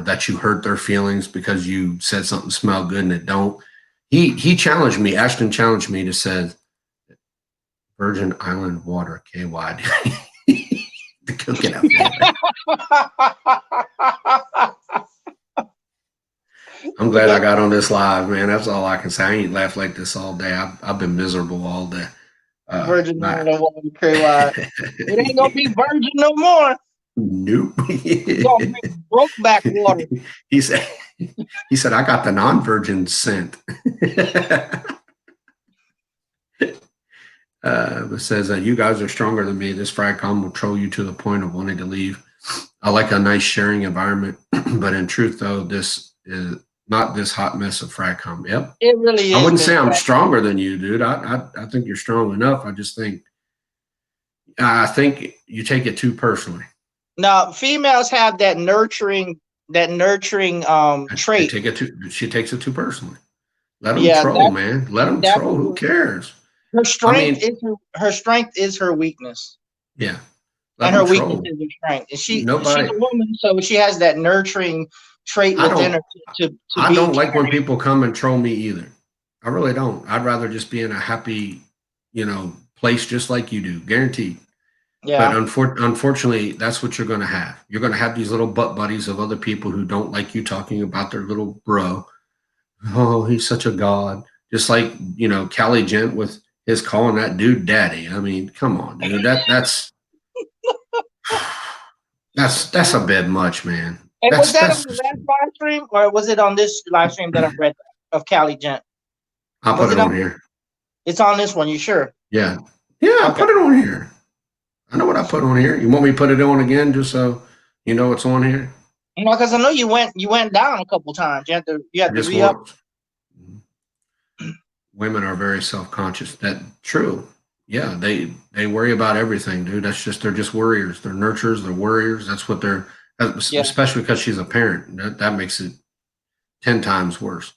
that you hurt their feelings because you said something smelled good and it don't. He challenged me. Ashton challenged me to say Virgin Island water, KY. To cook it up. I'm glad I got on this live, man. That's all I can say. I ain't laughed like this all day. I've been miserable all day. Virgin Island water, KY. It ain't gonna be virgin no more. Nope. It's gonna be broke back water. He said, I got the non-virgin scent. It says that you guys are stronger than me. This FragCom will troll you to the point of wanting to leave. I like a nice sharing environment, but in truth, though, this is not this hot mess of FragCom. Yep. It really is. I wouldn't say I'm stronger than you, dude. I think you're strong enough. I think you take it too personally. Now, females have that nurturing trait. She takes it too personally. Let them troll, man. Let them troll. Who cares? Her strength is her weakness. Yeah. And her weakness is her strength. And she's a woman, so she has that nurturing trait within her I don't like when people come and troll me either. I really don't. I'd rather just be in a happy, place just like you do, guaranteed. Yeah. But unfortunately, that's what you're going to have. You're going to have these little butt buddies of other people who don't like you talking about their little bro. Oh, he's such a god. Just like, Cali Gent with his calling that dude daddy. I mean, come on, dude. That's a bit much, man. And was that on the last live stream, or was it on this live stream that I've read of Cali Gent? I'll put it on here. It's on this one, you sure? Yeah. Yeah, I'll put it on here. I know what I put on here. You want me to put it on again just so you know it's on here? Because I know you went down a couple times. You had to re-up. Women are very self-conscious. That's true. Yeah, they worry about everything, dude. They're just worriers. They're nurturers. They're worriers. That's what they're. Especially because she's a parent. That makes it 10 times worse.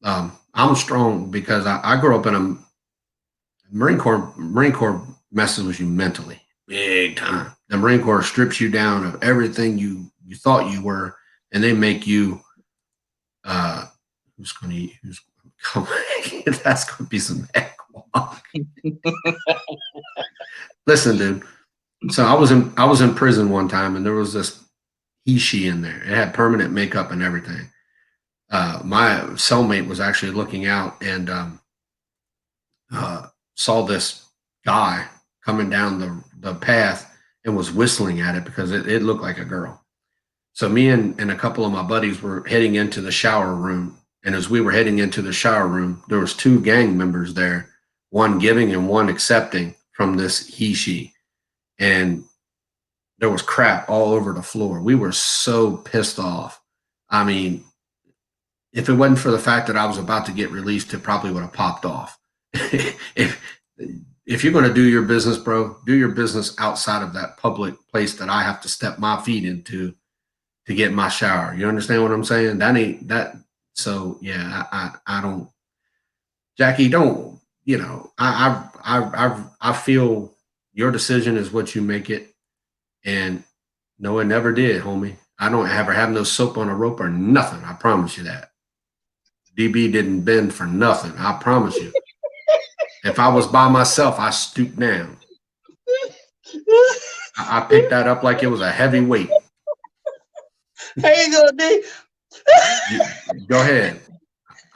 I'm strong because I grew up in a Marine Corps messes with you mentally, big time. The Marine Corps strips you down of everything you thought you were, and they make you. Who's going to eat? Who's coming? That's going to be some heck walk. Listen, dude. So I was in prison one time, and there was this she in there. It had permanent makeup and everything. My cellmate was actually looking out and saw this guy coming down the path and was whistling at it because it looked like a girl. So me and a couple of my buddies were heading into the shower room. And as we were heading into the shower room, there was 2 gang members there, one giving and one accepting from this he-she. And there was crap all over the floor. We were so pissed off. I mean, if it wasn't for the fact that I was about to get released, it probably would have popped off. if you're going to do your business, bro, do your business outside of that public place that I have to step my feet into to get my shower. You understand what I'm saying? That ain't that. So yeah, I don't, Jackie, don't, you know, I feel your decision is what you make it. And no, it never did, homie. I don't ever have no soap on a rope or nothing. I promise you that. DB didn't bend for nothing. I promise you. If I was by myself, I stooped down. I picked that up like it was a heavy weight. Hey, D. Go ahead.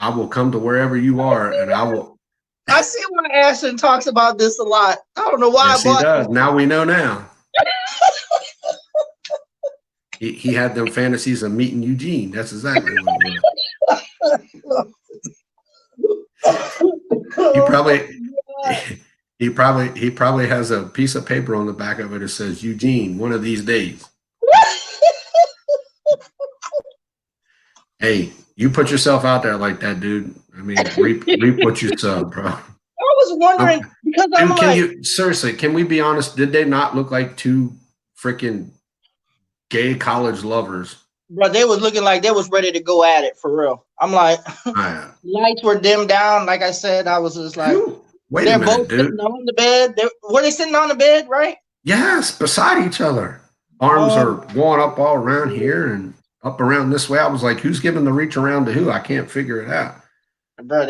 I will come to wherever you are, and I will. I see why Ashton talks about this a lot. I don't know why. Yes, he does. Now we know now. He had them fantasies of meeting Eugene. That's exactly what it was. He probably has a piece of paper on the back of it that says Eugene, one of these days. Hey, you put yourself out there like that, dude. I mean, reap what you sow, bro. I was wondering because I'm dude, like, seriously, can we be honest? Did they not look like 2 freaking gay college lovers? Bro, they was looking like they was ready to go at it for real. I'm like, lights were dimmed down. Like I said, I was just like, wait they're a minute, both dude. sitting on the bed. Were they sitting on the bed, right? Yes, beside each other. Arms are going up all around here and up around this way. I was like, who's giving the reach around to who? I can't figure it out. Bro,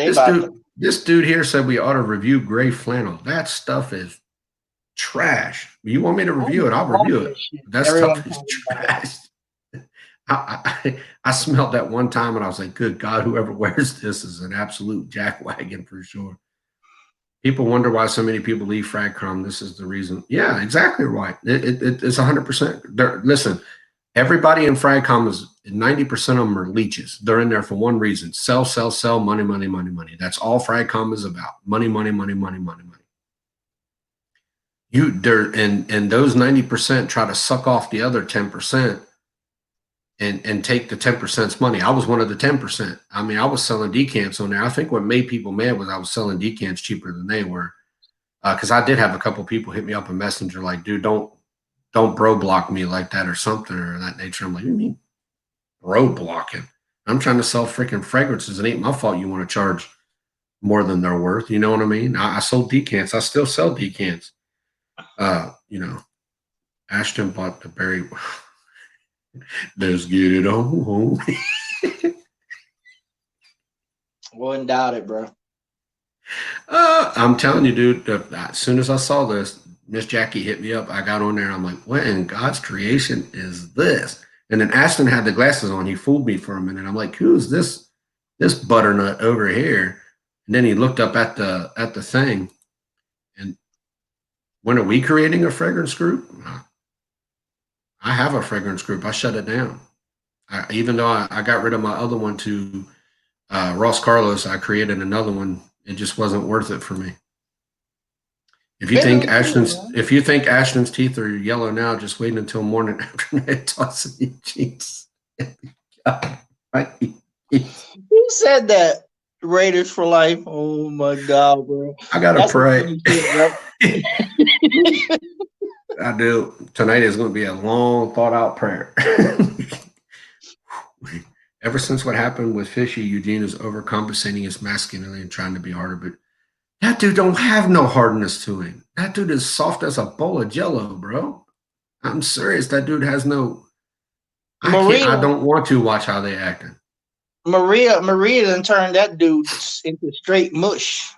this dude here said we ought to review gray flannel. That stuff is trash. You want me to review it? I'll review it. That stuff is trash. I smelled that one time and I was like, good God, whoever wears this is an absolute jackwagon for sure. People wonder why so many people leave FragCom. This is the reason. Yeah, exactly right. It's 100%. Listen, everybody in FragCom is 90% of them are leeches. They're in there for one reason: sell, sell, sell, money, money, money, money. That's all FragCom is about: money, money, money, money, money, money. And those 90% try to suck off the other 10%. And take the 10%'s money. I was one of the 10%. I mean, I was selling decants on there. I think what made people mad was I was selling decants cheaper than they were. Because I did have a couple people hit me up on Messenger like, dude, don't bro block me like that or something or that nature. I'm like, what do you mean bro blocking? I'm trying to sell freaking fragrances. It ain't my fault you want to charge more than they're worth. You know what I mean? I sold decants. I still sell decants. You know, Ashton bought the berry. Let's get it on. Wouldn't doubt it, bro. I'm telling you, dude, as soon as I saw this, Miss Jackie hit me up. I got on there and I'm like, what in God's creation is this? And then Ashton had the glasses on. He fooled me for a minute. I'm like, who's this butternut over here? And then he looked up at the thing. And when are we creating a fragrance group? I have a fragrance group. I shut it down. Even though I got rid of my other one to Ross Carlos, I created another one. It just wasn't worth it for me. If you think Ashton's teeth are yellow now, just wait until morning after night tossing jeans. Who said that? Raiders for life. Oh my God, bro. I gotta pray. I do. Tonight is going to be a long, thought-out prayer. Ever since what happened with Fishy, Eugene is overcompensating his masculinity and trying to be harder. But that dude don't have no hardness to him. That dude is soft as a bowl of Jello, bro. I'm serious. That dude has no. I don't want to watch how they acting. Maria done turned that dude into straight mush.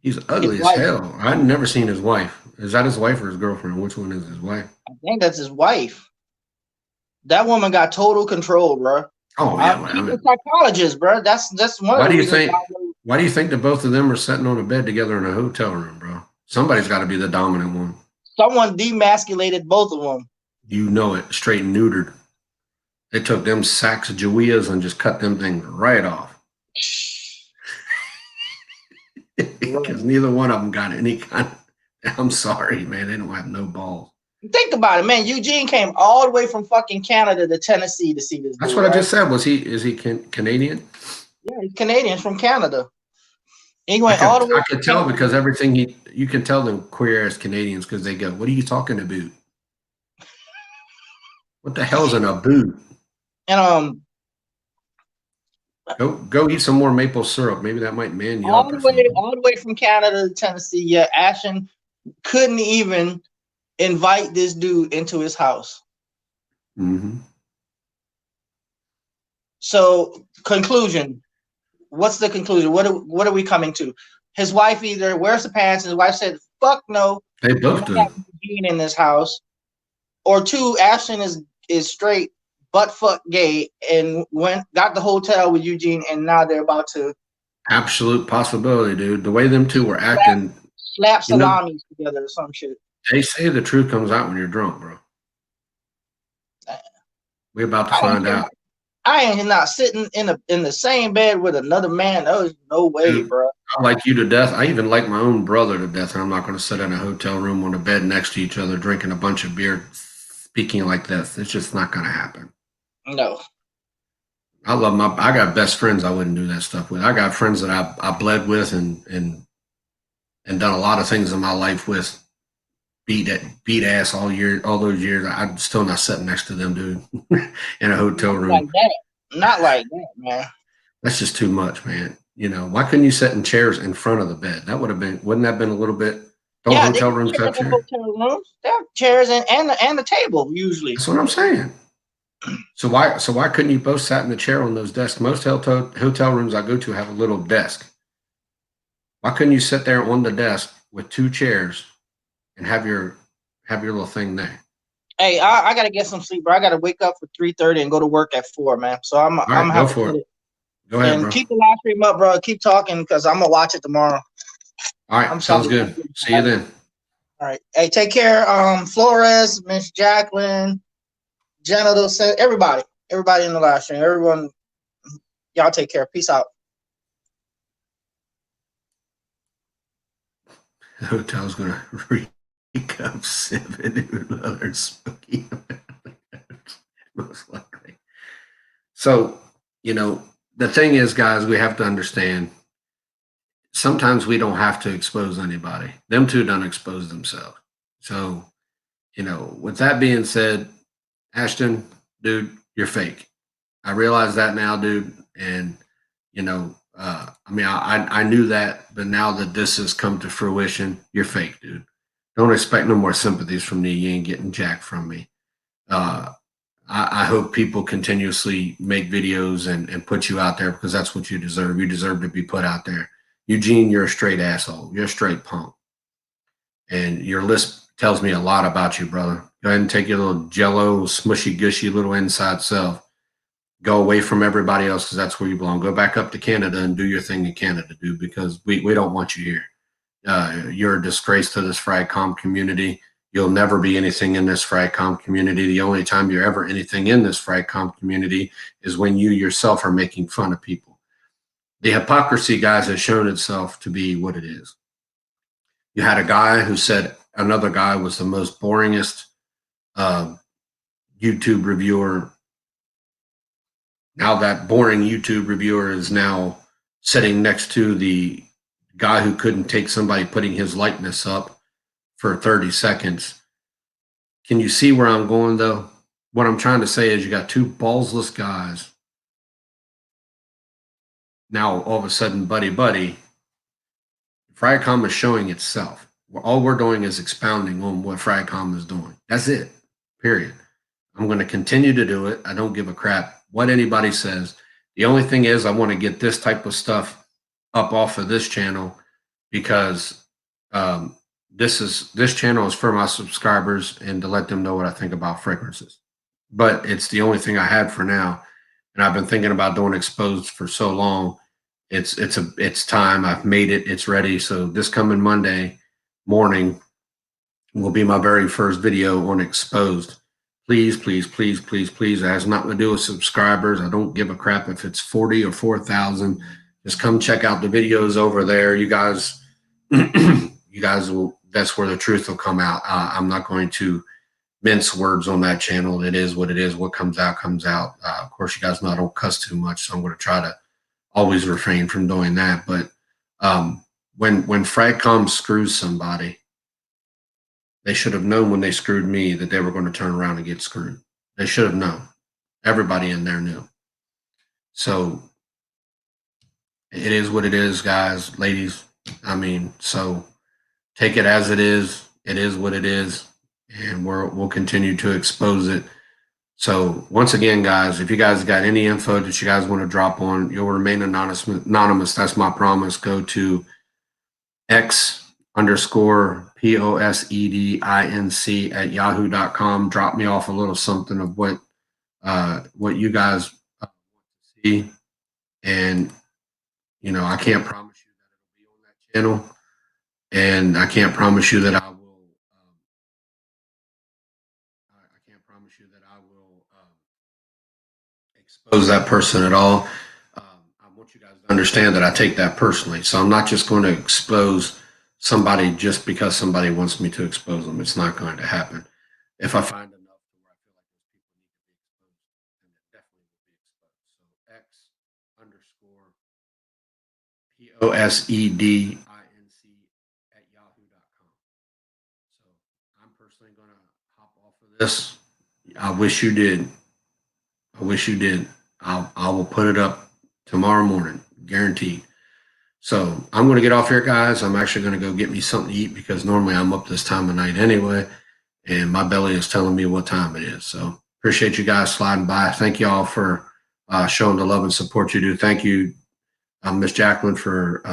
He's ugly as hell. I've never seen his wife. Is that his wife or his girlfriend? Which one is his wife? I think that's his wife. That woman got total control, bro. Oh yeah, She's a psychologist, bro. That's one. Why do you think? Why do you think the both of them are sitting on a bed together in a hotel room, bro? Somebody's got to be the dominant one. Someone demasculated both of them. You know it, straight and neutered. They took them sacks of Jawiyas and just cut them things right off. Because neither one of them got any kind of, I'm sorry, man, they don't have no balls. Think about it, man. Eugene came all the way from fucking Canada to Tennessee to see this. That's what I just said. Is he Canadian? Yeah, he's Canadian from Canada. He went all the way. I could tell because everything you can tell them queer ass Canadians because they go, "What are you talking about? What the hell's in a boot?" And go eat some more maple syrup. Maybe that might man you all up. The way from Canada to Tennessee. Yeah, Ashton couldn't even invite this dude into his house. Mm-hmm. So, conclusion. What's the conclusion? What are we coming to? His wife either wears the pants, and his wife said, "Fuck no." They both do. Being in this house, or two, Ashton is straight, butt fuck gay, and got the hotel with Eugene, and now they're about to. Absolute possibility, dude. The way them two were acting, slap salamis together or some shit. They say the truth comes out when you're drunk, bro. We're about to find out. I ain't not sitting in the same bed with another man. There's no way, dude, bro. I like you to death. I even like my own brother to death, and I'm not going to sit in a hotel room on a bed next to each other, drinking a bunch of beer, speaking like this. It's just not going to happen. No. I got best friends I wouldn't do that stuff with. I got friends that I bled with and done a lot of things in my life with. Beat ass all those years. I'm still not sitting next to them, dude, in a hotel room. Like that. Not like that, man. That's just too much, man. You know, why couldn't you sit in chairs in front of the bed? That wouldn't that have been a little bit? Don't hotel rooms have chairs? Hotel rooms, they have chairs and the table usually. That's what I'm saying. So why couldn't you both sat in the chair on those desks? Most hotel rooms I go to have a little desk. Why couldn't you sit there on the desk with two chairs and have your little thing there? Hey, I gotta get some sleep, bro. I gotta wake up for 3:30 and go to work at 4, man. So I'm go for it. Go ahead, and bro. Keep the live stream up, bro. Keep talking because I'm gonna watch it tomorrow. All right, sounds good. See you then. All right. Hey, take care. Flores, Miss Jacqueline, Genital, everybody in the live stream. Everyone, y'all take care. Peace out. The hotel's gonna reek of civet and other spooky most likely. So, you know, the thing is, guys, we have to understand sometimes we don't have to expose anybody. Them two don't expose themselves. So, you know, with that being said, Ashton, dude, you're fake. I realize that now, dude. And, you know, I knew that, but now that this has come to fruition, you're fake, dude. Don't expect no more sympathies from me. You ain't getting jack from me. I hope people continuously make videos and put you out there because that's what you deserve. You deserve to be put out there. Eugene, you're a straight asshole. You're a straight punk. And your list tells me a lot about you, brother. Go ahead and take your little jello, smushy, gushy little inside self. Go away from everybody else because that's where you belong. Go back up to Canada and do your thing in Canada, dude, because we don't want you here. You're a disgrace to this FragCom community. You'll never be anything in this FragCom community. The only time you're ever anything in this FragCom community is when you yourself are making fun of people. The hypocrisy, guys, has shown itself to be what it is. You had a guy who said another guy was the most boringest YouTube reviewer. Now that boring YouTube reviewer is now sitting next to the guy who couldn't take somebody putting his likeness up for 30 seconds. Can you see where I'm going, though? What I'm trying to say is you got two ballsless guys. Now, all of a sudden, buddy, FragCom is showing itself. All we're doing is expounding on what FragCom is doing. That's it, period. I'm going to continue to do it. I don't give a crap what anybody says. The only thing is I want to get this type of stuff up off of this channel because this channel is for my subscribers and to let them know what I think about fragrances. But it's the only thing I had for now. And I've been thinking about doing exposed for so long. It's time. I've made it. It's ready. So this coming Monday morning will be my very first video on exposed. please, please, please, please, please. It has nothing to do with subscribers. I don't give a crap if it's 40 or 4,000. Just come check out the videos over there. You guys, you guys will, that's where the truth will come out. I'm not going to mince words on that channel. It is what it is. What comes out, comes out. Of course, you guys know I don't cuss too much, so I'm going to try to always refrain from doing that. But when Fragcom screws somebody, they should have known when they screwed me that they were going to turn around and get screwed. They should have known. Everybody in there knew. So it is what it is, guys, ladies. I mean, so take it as it is. It is what it is, and we'll continue to expose it. So once again, guys, if you guys got any info that you guys want to drop on, you'll remain anonymous. That's my promise. Go to X_POSEDINC@yahoo.com. Drop me off a little something of what you guys see, and I can't promise you that it'll be on that channel, and I can't promise you that I will. I can't promise you that I will expose that person at all. I want you guys to understand that I take that personally. So I'm not just going to expose somebody just because somebody wants me to expose them. It's not going to happen. If I find enough where I feel like those people need to be exposed, then it definitely will be exposed. So X_POSEDINC@yahoo.com. So I'm personally going to hop off of this. I wish you did. I wish you did. I will put it up tomorrow morning, guaranteed. So I'm going to get off here, guys. I'm actually going to go get me something to eat because normally I'm up this time of night anyway, and my belly is telling me what time it is. So appreciate you guys sliding by. Thank you all for showing the love and support you do. Thank you, Miss Jacqueline, for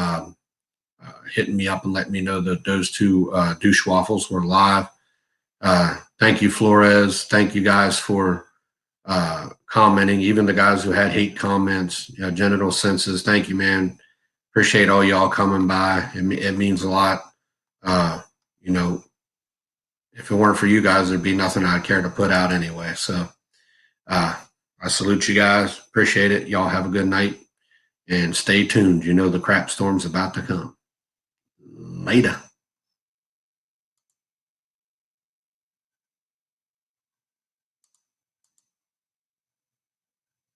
hitting me up and letting me know that those two douche waffles were live. Thank you, Flores. Thank you guys for commenting, even the guys who had hate comments, genital senses. Thank you, man. Appreciate all y'all coming by. It means a lot. If it weren't for you guys, there'd be nothing I'd care to put out anyway. So I salute you guys. Appreciate it. Y'all have a good night and stay tuned. The crap storm's about to come. Later.